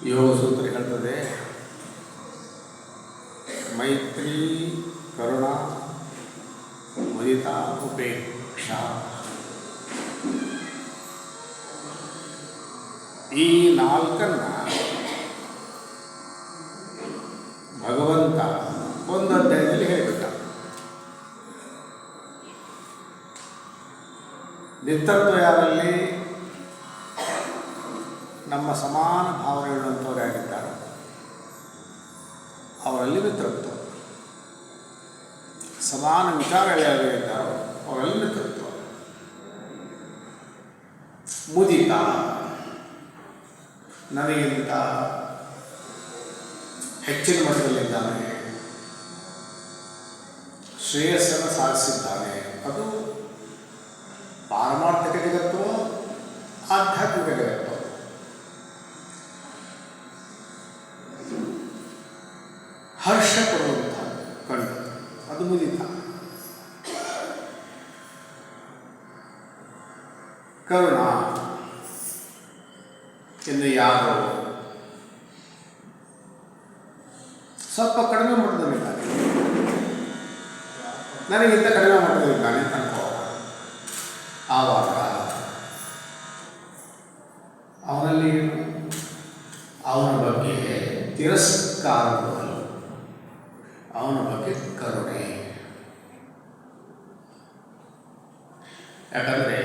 ಯೋಗ ಸೂತ್ರ ಹೇಳ್ತದೆ, ಮೈತ್ರಿ ಕರುಣಾ ಮುದಿತಾ ಉಪೇಕ್ಷಾ. ಈ ನಾಲ್ಕನ್ನ ಭಗವಂತ ಒಂದು ಅಧ್ಯಾಯದಲ್ಲಿ ಹೇಳಿಬಿಟ್ಟ. ನಿತ್ಯತ್ವ ಯಾರಲ್ಲಿ ನಮ್ಮ ಸಮಾನ ಭಾವನೆಗಳಂಥವ್ರು ಯಾರಿದ್ದಾರೆ ಅವರಲ್ಲಿ ಮಿತ್ರತ್ವ, ಸಮಾನ ವಿಚಾರಗಳು ಯಾರಿದ್ದಾರೋ ಅವರಲ್ಲಿ ಮಿತ್ರತ್ವ. ಮುದಿತ, ನನಗಿಂತ ಹೆಚ್ಚಿನ ಮಟ್ಟದಲ್ಲಿದ್ದಾನೆ, ಶ್ರೇಯಸ್ಸನ್ನು ಸಾಧಿಸಿದ್ದಾನೆ, ಅದು ಪಾರಮಾರ್ಥಿಕ ಜಗತ್ತು, ಆಧ್ಯಾತ್ಮಿಕ ಜಗತ್ತು. ಹರ್ಷ ಕೊಡುವಂಥ ಕಣ್ಣು, ಅದು ಮುದಿತ. ಕರುಣ, ಇನ್ನು ಯಾರು ಸ್ವಲ್ಪ ಕಡಿಮೆ ಮಟ್ಟದಲ್ಲಿದ್ದಾನೆ, ನನಗಿಂತ ಕಡಿಮೆ ಮಟ್ಟದಲ್ಲಿದ್ದಾನೆ ಅನ್ಕೋ, ಆವಾಗ ಅವನಲ್ಲಿ ಅವನ ಬಗ್ಗೆ ತಿರಸ್ಕಾರ, ಅವನ ಬಗ್ಗೆ ಕರುಣೆ. ಯಾಕಂದರೆ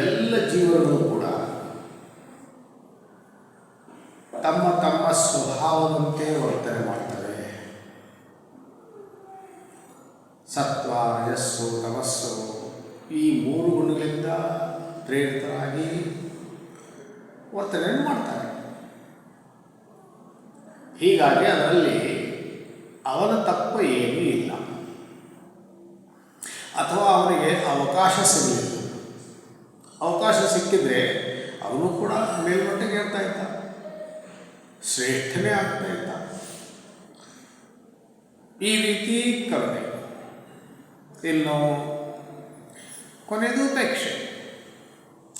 ಎಲ್ಲ ಜೀವನಗಳು ಕೂಡ ತಮ್ಮ ತಮ್ಮ ಸ್ವಭಾವದಂತೆ ವರ್ತನೆ ಮಾಡ್ತವೆ. ಸತ್ವ, ರಜಸ್ಸು, ತಮಸ್ಸು ಈ ಮೂರು ಗುಣಗಳಿಂದ ಪ್ರೇರಿತರಾಗಿ ವರ್ತನೆಯನ್ನು ಮಾಡ್ತಾರೆ. ಹೀಗಾಗಿ ಅದರಲ್ಲಿ ಅವನ ತಪ್ಪು ಏನೂ ಇಲ್ಲ, ಅಥವಾ ಅವನಿಗೆ ಅವಕಾಶ ಸಿಗಲಿಲ್ಲ. ಅವಕಾಶ ಸಿಕ್ಕಿದ್ರೆ ಅವನು ಕೂಡ ಮೇಲ್ಮಟ್ಟಿಗೆ ಇರ್ತಾ ಇದ್ದ, ಶ್ರೇಷ್ಠನೇ ಆಗ್ತಾ ಇದ್ದ. ಈ ರೀತಿ ಕರುಣೆ. ಇನ್ನು ಕೊನೆಯದು ಉಪೇಕ್ಷೆ.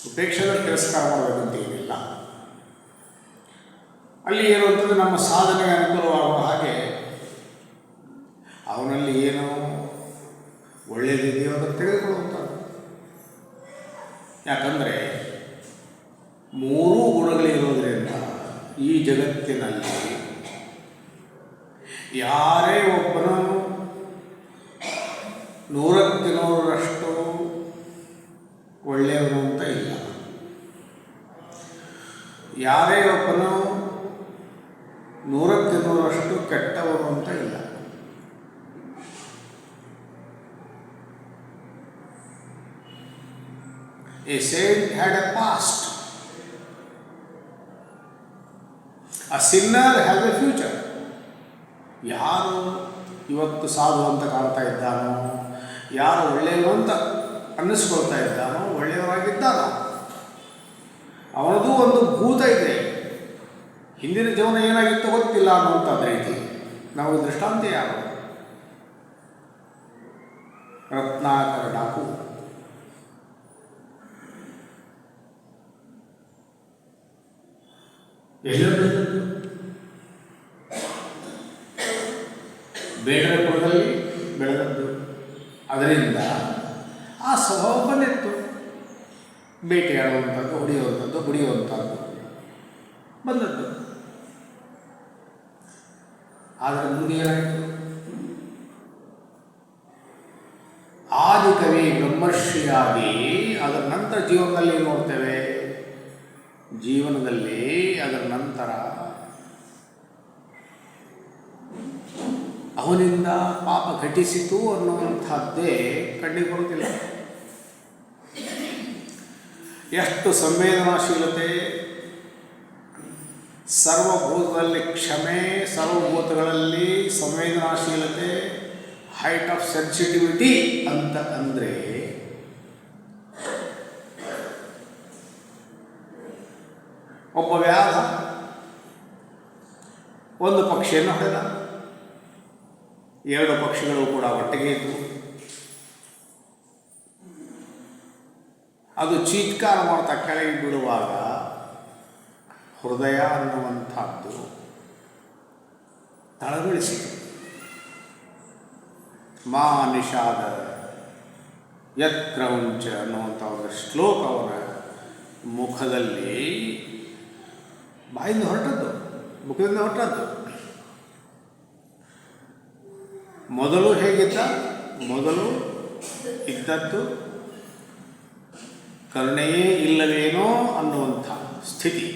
ಉಪೇಕ್ಷೆದಲ್ಲಿ ತಿರಸ್ಕಾರ ಮಾಡಬೇಕಂತ ಏನಿಲ್ಲ. ಅಲ್ಲಿ ಏನು ಅಂತಂದರೆ ನಮ್ಮ ಸಾಧನೆಗೆ ಅನುಕೂಲವಾಗುವ ಹಾಗೆ ಅವನಲ್ಲಿ ಏನೋ ಒಳ್ಳೆಯದಿದೆಯೋ ಅದನ್ನು ತೆಗೆದುಕೊಳ್ಳುವಂಥದ್ದು. ಯಾಕಂದರೆ ಮೂರೂ ಗುಣಗಳಿರೋದರಿಂದ ಈ ಜಗತ್ತಿನಲ್ಲಿ ಯಾರೇ ಒಬ್ಬನು 100ಕ್ಕೆ 100ರಷ್ಟು ಒಳ್ಳೆಯವನು ಅಂತ ಇಲ್ಲ, ಯಾರೇ ಒಬ್ಬನು 100ಕ್ಕೆ 100ರಷ್ಟು ಕೆಟ್ಟವನು ಅಂತ ಇಲ್ಲ. A saint had a past. A sinner has a future. ಯಾರು ಇವತ್ತು ಸಾಧು ಅಂತ ಕಾಣ್ತಾ ಇದ್ದಾನೋ, ಯಾರು ಒಳ್ಳೆಯವರು ಅಂತ ಅನ್ನಿಸ್ಕೊಳ್ತಾ ಇದ್ದಾನೋ, ಒಳ್ಳೆಯವರಾಗಿದ್ದಾನೋ, ಅವನದು ಒಂದು ಭೂತ ಇದೆ. ಹಿಂದಿನ ಜೀವನ ಏನಾಗಿತ್ತು ಗೊತ್ತಿಲ್ಲ ಅನ್ನುವಂಥದ್ದು ರೀತಿ. ನಾವು ದೃಷ್ಟಾಂತ ಯಾರು? ರತ್ನಾಕರ ಡಾಕು. ಎಲ್ಲರೂ ಬೇಡರ ಕುಲದಲ್ಲಿ ಬೆಳೆದದ್ದು, ಅದರಿಂದ ಆ ಸ್ವಭಾವ ಬಂದಿತ್ತು. ಬೇಟೆಯಾಡುವಂಥದ್ದು, ಹೊಡೆಯುವಂಥದ್ದು, ಬಡಿಯುವಂಥದ್ದು ಬಂದದ್ದು. ಆದರೆ ಮುಂದೆ ಏನಾಯಿತು? ಆದಿಕವಿ ಬ್ರಹ್ಮರ್ಷಿಯಾಗಿ ಅದರ ನಂತರ ಜೀವನದಲ್ಲಿ ಏನು ನೋಡ್ತೇವೆ? ಜೀವನದಲ್ಲಿ ಅದರ ನಂತರ ಅವನಿಂದ ಪಾಪ ಘಟಿಸಿತು ಅನ್ನುವಂಥದ್ದೇ ಕಣ್ಣಿಗೆ ಬರುತ್ತಿಲ್ಲ. ಎಷ್ಟು ಸಂವೇದನಾಶೀಲತೆ, ಸರ್ವಭೂತದಲ್ಲಿ ಕ್ಷಮೆ, ಸರ್ವಭೂತಗಳಲ್ಲಿ ಸಂವೇದನಾಶೀಲತೆ, ಹೈಟ್ ಆಫ್ ಸೆನ್ಸಿಟಿವಿಟಿ ಅಂತ ಅಂದರೆ ಒಬ್ಬ ವ್ಯಾಧ ಒಂದು ಪಕ್ಷಿಯನ್ನು ಹೊಡೆದ, 2 ಪಕ್ಷಿಗಳು ಕೂಡ ಒಟ್ಟಿಗೆ ಇದ್ದವು. ಅದು ಚೀತ್ಕಾರ ಮಾಡ್ತಾ ಕೆಳಗೆ ಬಿಡುವಾಗ ಹೃದಯ ಅನ್ನುವಂಥದ್ದು ತಳಗೊಳಿಸಿತು. ಮಾ ನಿಷಾದ ಯತ್ ಕ್ರೌಂಚ ಅನ್ನುವಂಥ ಒಂದು ಶ್ಲೋಕ ಅವರ ಮುಖದಲ್ಲಿ ಬಾಯಿಂದ ಹೊರಟದ್ದು, ಮುಖದಿಂದ ಹೊರಟದ್ದು. ಮೊದಲು ಹೇಗಿದ್ದ? ಮೊದಲು ಇದ್ದದ್ದು ಕರುಣೆಯೇ ಇಲ್ಲವೇನೋ ಅನ್ನುವಂಥ ಸ್ಥಿತಿ.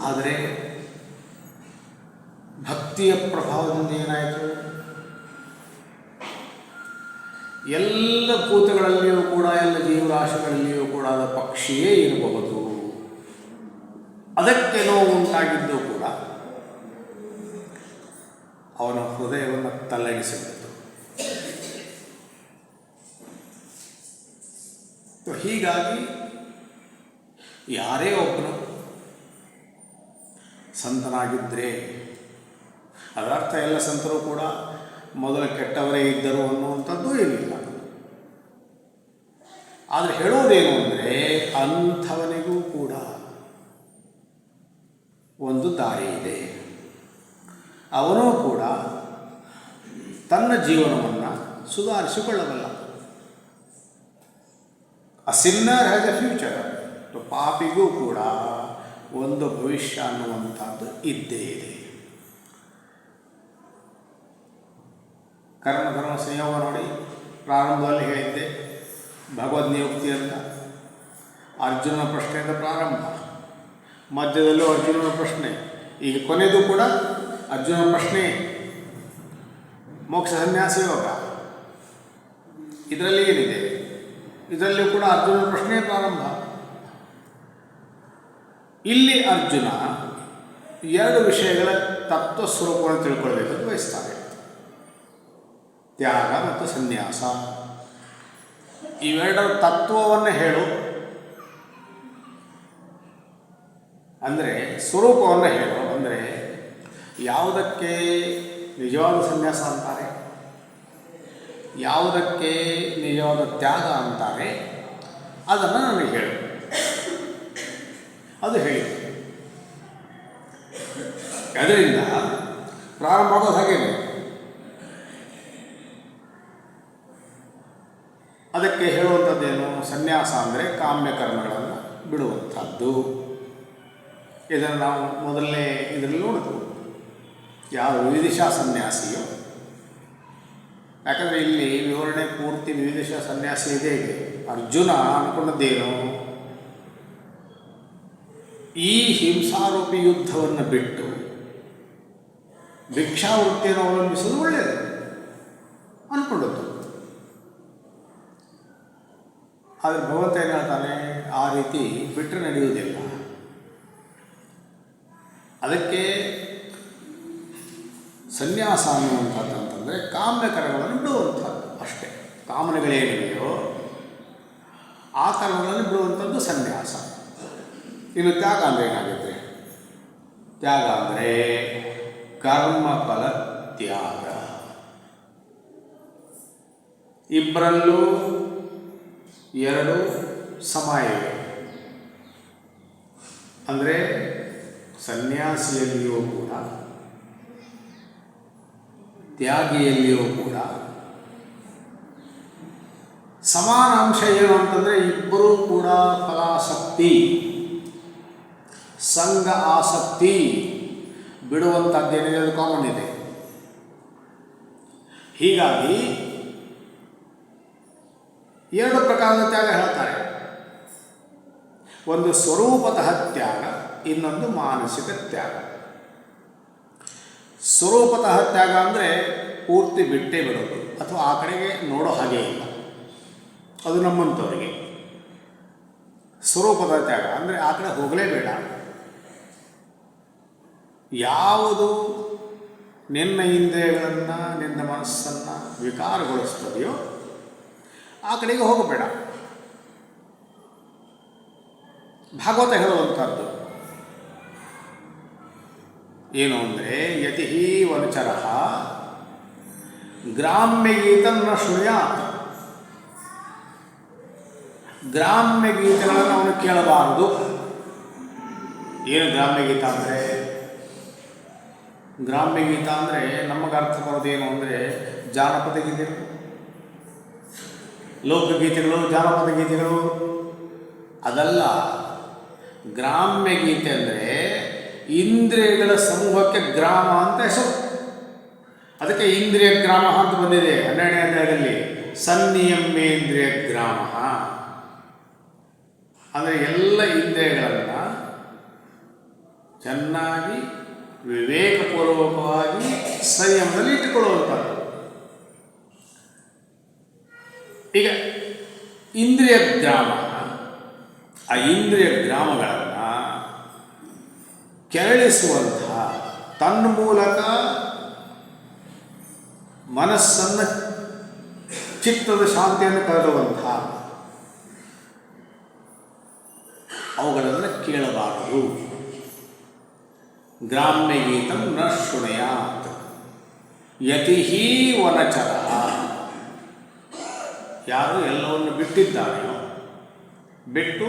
ಆದರೆ ಭಕ್ತಿಯ ಪ್ರಭಾವದಿಂದ ಏನಾಯಿತು? ಎಲ್ಲ ಭೂತಗಳಲ್ಲಿಯೂ ಕೂಡ, ಎಲ್ಲ ಜೀವರಾಶಿಗಳಲ್ಲಿಯೂ ಕೂಡ ಅದು ಪಕ್ಷಿಯೇ ಇರಬಹುದು. ಅದಕ್ಕೆ ನೋವು ಉಂಟಾಗಿದ್ದು ಕೂಡ ಅವನ ಹೃದಯವನ್ನು ತಲ್ಲಣಿಸಿಬಿಡ್ತು. ಹೀಗಾಗಿ ಯಾರೇ ಒಬ್ಬನು ಸಂತನಾಗಿದ್ದರೆ, ಅದರರ್ಥ ಎಲ್ಲ ಸಂತರು ಕೂಡ ಮೊದಲು ಕೆಟ್ಟವರೇ ಇದ್ದರು ಅನ್ನುವಂಥದ್ದು ಏನಿಲ್ಲ. ಆದರೆ ಹೇಳೋದೇನು ಅಂದರೆ, ಅಂಥವನಿಗೂ ಕೂಡ ಒಂದು ದಾರಿ ಇದೆ. ಅವನೂ ಕೂಡ ತನ್ನ ಜೀವನವನ್ನು ಸುಧಾರಿಸಿಕೊಳ್ಳಬಲ್ಲ. ಅ ಸಿನ್ನರ್ ಹ್ಯಾಸ್ ಎ ಫ್ಯೂಚರ್. ಪಾಪಿಗೂ ಕೂಡ ಒಂದು ಭವಿಷ್ಯ ಅನ್ನುವಂಥದ್ದು ಇದ್ದೇ ಇದೆ. ಕರ್ಮಧರ್ಮ ಸಂಯೋಗ ನೋಡಿ, ಪ್ರಾರಂಭದಲ್ಲಿ ಹೇಳಿದ್ದೆ ಭಗವದ್ ನಿಯುಕ್ತಿ ಅಂತ. ಅರ್ಜುನನ ಪ್ರಶ್ನೆಯಿಂದ ಪ್ರಾರಂಭ, ಮಧ್ಯದಲ್ಲೂ ಅರ್ಜುನನ ಪ್ರಶ್ನೆ, ಈಗ ಕೊನೆಯದು ಕೂಡ ಅರ್ಜುನನ ಪ್ರಶ್ನೆ. ಮೋಕ್ಷ ಸನ್ಯಾಸ ಯೋಗ ಇದರಲ್ಲಿ ಏನಿದೆ? ಇದರಲ್ಲೂ ಕೂಡ ಅರ್ಜುನನ ಪ್ರಶ್ನೆ ಪ್ರಾರಂಭ. ಇಲ್ಲಿ ಅರ್ಜುನ ಎರಡು ವಿಷಯಗಳ ತತ್ವ ಸ್ವರೂಪವನ್ನು ತಿಳ್ಕೊಳ್ಬೇಕಂತ ಬಯಸ್ತಾರೆ. ತ್ಯಾಗ ಮತ್ತು ಸನ್ಯಾಸ, ಇವೆರಡರ ತತ್ವವನ್ನು ಹೇಳು ಅಂದರೆ, ಸ್ವರೂಪವನ್ನು ಹೇಳು ಅಂದರೆ, ಯಾವುದಕ್ಕೆ ನಿಜವಾದ ಸನ್ಯಾಸ ಅಂತಾರೆ, ಯಾವುದಕ್ಕೆ ನಿಜವಾದ ತ್ಯಾಗ ಅಂತಾರೆ, ಅದನ್ನು ನನಗೆ ಹೇಳು. ಅದು ಹೇಳಿ. ಅದರಿಂದ ಪ್ರಾರಂಭ ಆಗೋದು ಹಾಗೇನೆ. ಅದಕ್ಕೆ ಹೇಳುವಂಥದ್ದೇನು? ಸನ್ಯಾಸ ಅಂದರೆ ಕಾಮ್ಯ ಕರ್ಮಗಳನ್ನು ಬಿಡುವಂಥದ್ದು. ಇದನ್ನು ನಾವು ಮೊದಲನೇ ಇದರಲ್ಲಿ ನೋಡಿದ್ವು. ಯಾವ ವಿವಿಧಿಷಾ ಸನ್ಯಾಸಿಯೋ, ಯಾಕಂದರೆ ಇಲ್ಲಿ ವಿವರಣೆ ಪೂರ್ತಿ ವಿವಿಧಿಷಾ ಸನ್ಯಾಸಿ ಇದೆ. ಅರ್ಜುನ ಅಂದ್ಕೊಂಡದ್ದೇನು? ಈ ಹಿಂಸಾರೂಪಿ ಯುದ್ಧವನ್ನು ಬಿಟ್ಟು ಭಿಕ್ಷಾವೃತ್ತಿಯನ್ನು ಅವಲಂಬಿಸೋದು ಒಳ್ಳೆಯದು ಅಂದ್ಕೊಂಡದ್ದು. ಆದರೆ ಭಗವಂತ ಏನು ಹೇಳ್ತಾನೆ? ಆ ರೀತಿ ಬಿಟ್ಟರೆ ನಡೆಯುವುದಿಲ್ಲ. ಅದಕ್ಕೆ ಸನ್ಯಾಸ ಅನ್ನುವಂಥದ್ದು ಅಂತಂದರೆ ಕಾಮ್ಯ ಕರ್ಮಗಳನ್ನು ಬಿಡುವಂಥದ್ದು ಅಷ್ಟೇ. ಕಾಮನೆಗಳೇನಿವೆಯೋ ಆ ಕರ್ಮಗಳನ್ನು ಬಿಡುವಂಥದ್ದು ಸನ್ಯಾಸ. ಇನ್ನು ತ್ಯಾಗ ಅಂದರೆ ಏನಾಗುತ್ತೆ? ತ್ಯಾಗ ಅಂದರೆ ಕರ್ಮಫಲ ತ್ಯಾಗ. ಇಬ್ಬರಲ್ಲೂ ಎರಡು ಸಮ ಇವೆ. ಅಂದರೆ ಸನ್ಯಾಸಿಯಲ್ಲಿಯೂ ಕೂಡ ತ್ಯಾಗಿಯಲ್ಲಿಯೂ ಕೂಡ ಸಮಾನ ಅಂಶ ಏನು ಅಂತಂದರೆ, ಇಬ್ಬರೂ ಕೂಡ ಫಲಾಸಕ್ತಿ, ಸಂಘ ಆಸಕ್ತಿ ಬಿಡುವಂಥದ್ದೇನಿದೆ ಅದು ಕಾಮನ್ ಇದೆ. ಹೀಗಾಗಿ ಎರಡು ಪ್ರಕಾರದ ತ್ಯಾಗ ಹೇಳ್ತಾರೆ. ಒಂದು ಸ್ವರೂಪತಃ ತ್ಯಾಗ, ಇನ್ನೊಂದು ಮಾನಸಿಕ ತ್ಯಾಗ. ಸ್ವರೂಪತಃ ತ್ಯಾಗ ಅಂದರೆ ಪೂರ್ತಿ ಬಿಟ್ಟೇ ಬಿಡೋದು, ಅಥವಾ ಆ ಕಡೆಗೆ ನೋಡೋ ಹಾಗೆ ಇಲ್ಲ, ಅದು ನಮ್ಮಂಥವರಿಗೆ. ಸ್ವರೂಪದ ತ್ಯಾಗ ಅಂದರೆ ಆ ಕಡೆ ಹೋಗಲೇಬೇಡ. ಯಾವುದು ನಿನ್ನ ಇಂದ್ರಿಯಗಳನ್ನು, ನಿನ್ನ ಮನಸ್ಸನ್ನು ವಿಕಾರಗೊಳಿಸ್ತದೆಯೋ ಆ ಕಡೆಗೆ ಹೋಗಬೇಡ. ಭಾಗವತ ಹೇಳುವಂಥದ್ದು ಏನು ಅಂದರೆ, ಯತಿ ವನಚರ ಗ್ರಾಮ್ಯಗೀತನ್ನ ಶೃಣ್ಯಾತ್. ಗ್ರಾಮ್ಯ ಗೀತೆಗಳನ್ನು ಅವನು ಕೇಳಬಾರದು. ಏನು ಗ್ರಾಮ್ಯ ಗೀತ ಅಂದರೆ? ಗ್ರಾಮ್ಯ ಗೀತ ಅಂದರೆ ನಮಗೆ ಅರ್ಥ ಬರೋದೇನು ಅಂದರೆ ಜಾನಪದ ಗೀತೆಗಳು, ಲೋಕಗೀತೆಗಳು, ಜಾನಪದ ಗೀತೆಗಳು ಅದಲ್ಲ. ಗ್ರಾಮ್ಯ ಗೀತೆ ಅಂದರೆ ಇಂದ್ರಿಯಗಳ ಸಮೂಹಕ್ಕೆ ಗ್ರಾಮ ಅಂತ ಹೆಸರು. ಅದಕ್ಕೆ ಇಂದ್ರಿಯ ಗ್ರಾಮ ಅಂತ ಬಂದಿದೆ 12ನೇ ಅಧ್ಯಾಯದಲ್ಲಿ. ಸನ್ನಿಯಮೇಂದ್ರಿಯ ಗ್ರಾಮ ಅಂದರೆ ಎಲ್ಲ ಇಂದ್ರಿಯಗಳನ್ನು ಚೆನ್ನಾಗಿ ವಿವೇಕಪೂರ್ವಕವಾಗಿ ಸಂಯಮದಲ್ಲಿ ಇಟ್ಟುಕೊಳ್ಳುವಂಥದ್ದು. ಈಗ ಇಂದ್ರಿಯ ಗ್ರಾಮ, ಆ ಇಂದ್ರಿಯ ಗ್ರಾಮಗಳನ್ನು ಕೆರಳಿಸುವಂಥ, ತನ್ನ ಮೂಲಕ ಮನಸ್ಸನ್ನು, ಚಿತ್ತದ ಶಾಂತಿಯನ್ನು ಕಳೆದುವಂಥ ಅವುಗಳನ್ನು ಕೇಳಬಾರದು. ಗ್ರಾಮ್ಯ ಗೀತಂ ನ ಶೃಣುಯಾತ್ ಯತಿಹಿ ವನಚರ. ಯಾರು ಎಲ್ಲವನ್ನು ಬಿಟ್ಟಿದ್ದಾನೆಯೋ, ಬಿಟ್ಟು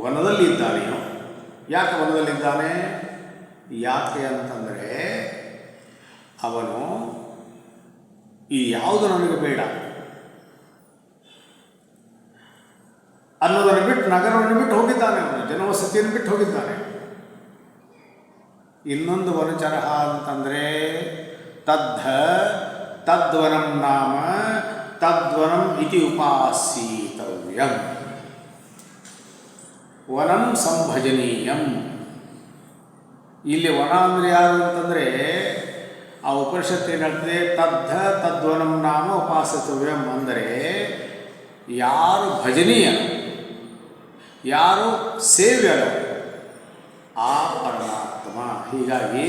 ವನದಲ್ಲಿದ್ದಾನೆಯೋ. ಯಾಕೆ ವನದಲ್ಲಿದ್ದಾನೆ? ಯಾಕೆ ಅಂತಂದರೆ ಅವನು ಈ ಯಾವುದು ನನಗೆ ಬೇಡ ಅನ್ನೋದನ್ನು ಬಿಟ್ಟು, ನಗರವನ್ನು ಬಿಟ್ಟು ಹೋಗಿದ್ದಾನೆ, ಅವನು ಜನವಸತಿಯನ್ನು ಬಿಟ್ಟು ಹೋಗಿದ್ದಾನೆ. ಇನ್ನೊಂದು ವನಚರ ಅಂತಂದರೆ ತದ್ವನಂ ನಾಮ ತದ್ವನಂ ಇತಿ ಉಪಾಸೀತವ್ಯಂ ವನಂ ಸಂಭಜನೀಯಂ. ಇಲ್ಲಿ ವನ ಅಂದರೆ ಯಾರು ಅಂತಂದರೆ ಆ ಉಪನಿಷತ್ತು ಏನು ಹೇಳ್ತದೆ? ತದ್ವನಂ ನಾಮ ಉಪಾಸಿತವ್ಯಂ ಅಂದರೆ ಯಾರು ಭಜನೀಯನು, ಯಾರು ಸೇವ್ಯನು ಆ ಪರಮಾತ್ಮ. ಹೀಗಾಗಿ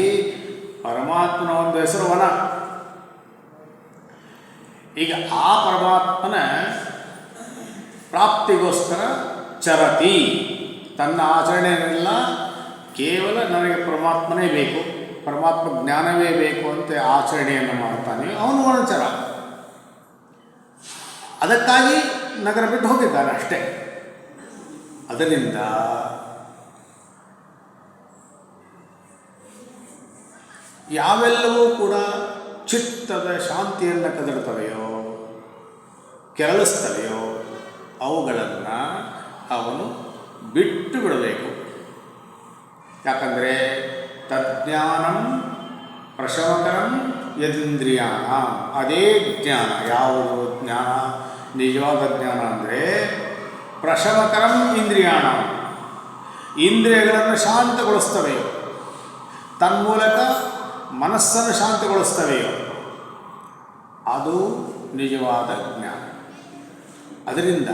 ಪರಮಾತ್ಮನ ಒಂದು ಹೆಸರು ವನ. ಈಗ ಆ ಪರಮಾತ್ಮನ ಪ್ರಾಪ್ತಿಗೋಸ್ಕರ ಚರತಿ, ತನ್ನ ಆಚರಣೆಯನ್ನೆಲ್ಲ ಕೇವಲ ನನಗೆ ಪರಮಾತ್ಮನೇ ಬೇಕು, ಪರಮಾತ್ಮ ಜ್ಞಾನವೇ ಬೇಕು ಅಂತ ಆಚರಣೆಯನ್ನು ಮಾಡ್ತಾನೆ ಅವನು ವನಚರ. ಅದಕ್ಕಾಗಿ ನಗರ ಬಿಟ್ಟು ಹೋಗಿದ್ದಾನೆ ಅಷ್ಟೇ. ಅದರಿಂದ ಯಾವೆಲ್ಲವೂ ಕೂಡ ಚಿತ್ತದ ಶಾಂತಿಯನ್ನು ಕದಡ್ತವೆಯೋ, ಕೆರಳಿಸ್ತವೆಯೋ ಅವುಗಳನ್ನು ಅವನು ಬಿಟ್ಟು ಬಿಡಬೇಕು. ಯಾಕಂದರೆ ತಜ್ಞಾನಂ ಪ್ರಶಮಕರಂ ಯದಿಂದ್ರಿಯಾಣ. ಅದೇ ಜ್ಞಾನ. ಯಾವುದು ಜ್ಞಾನ? ನಿಜವಾದ ಜ್ಞಾನ ಅಂದರೆ ಪ್ರಶಮಕರಂ ಇಂದ್ರಿಯಾಣ, ಇಂದ್ರಿಯಗಳನ್ನು ಶಾಂತಗೊಳಿಸ್ತವೆಯೋ, ತನ್ಮೂಲಕ ಮನಸ್ಸನ್ನು ಶಾಂತಗೊಳಿಸ್ತವೆಯೋ ಅದು ನಿಜವಾದ ಜ್ಞಾನ. ಅದರಿಂದ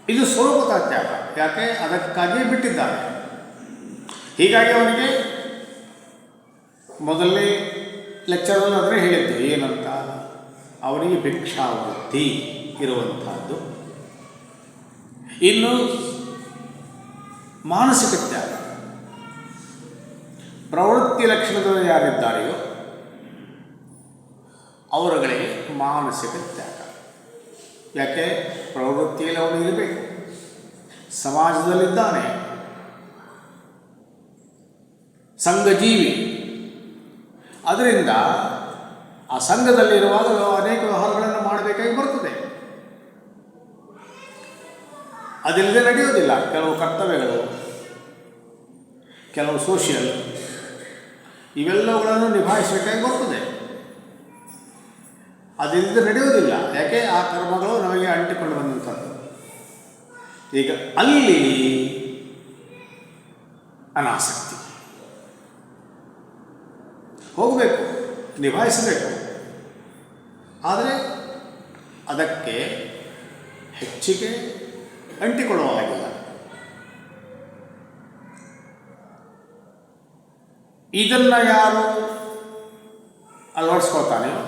ಇದು ಸ್ವರೂಪದ ತ್ಯಾಗ. ಯಾಕೆ? ಅದಕ್ಕಾಗಿಯೇ ಬಿಟ್ಟಿದ್ದಾನೆ. ಹೀಗಾಗಿ ಅವನಿಗೆ ಮೊದಲನೇ ಲೆಕ್ಚರಲ್ಲಿ ಆದರೆ ಹೇಳಿದ್ದು ಏನಂತ, ಅವನಿಗೆ ಭಿಕ್ಷಾವೃತ್ತಿ ಇರುವಂಥದ್ದು. ಇನ್ನು ಮಾನಸಿಕ ತ್ಯಾಗ, ಪ್ರವೃತ್ತಿ ಲಕ್ಷಣಗಳು ಯಾರಿದ್ದಾರೆಯೋ ಅವರುಗಳಿಗೆ ಮಾನಸಿಕ ತ್ಯಾಗ. ಯಾಕೆ? ಪ್ರವೃತ್ತಿಯಲ್ಲಿ ಅವನು ಇರಬೇಕು, ಸಮಾಜದಲ್ಲಿದ್ದಾನೆ, ಸಂಘಜೀವಿ. ಅದರಿಂದ ಆ ಸಂಘದಲ್ಲಿರುವಾಗ ಅನೇಕ ವ್ಯವಹಾರಗಳನ್ನು ಮಾಡಬೇಕಾಗಿ ಬರ್ತದೆ. ಅದಿಲ್ಲದೆ ನಡೆಯೋದಿಲ್ಲ. ಕೆಲವು ಕರ್ತವ್ಯಗಳು, ಕೆಲವು ಸೋಷಿಯಲ್, ಇವೆಲ್ಲವುಗಳನ್ನು ನಿಭಾಯಿಸಬೇಕಾಗಿ ಬರ್ತದೆ. ಅದಿಲ್ಲದೆ ನಡೆಯೋದಿಲ್ಲ. ಯಾಕೆ? ಆ ಕರ್ಮಗಳು ನಮಗೆ ಅಂಟಿಕೊಂಡು ಬಂದಂಥದ್ದು. ಈಗ ಅಲ್ಲಿ ಅನಾಸಕ್ತಿ, ಹೋಗಬೇಕು, ನಿಭಾಯಿಸಬೇಕು. ಆದರೆ ಅದಕ್ಕೆ ಹೆಚ್ಚಿಗೆ ಅಂಟಿಕೊಳ್ಳುವ ಹಾಗಿಲ್ಲ. ಇದನ್ನು ಯಾರು ಅಳವಡಿಸ್ಕೊಳ್ತಾನೆಯೋ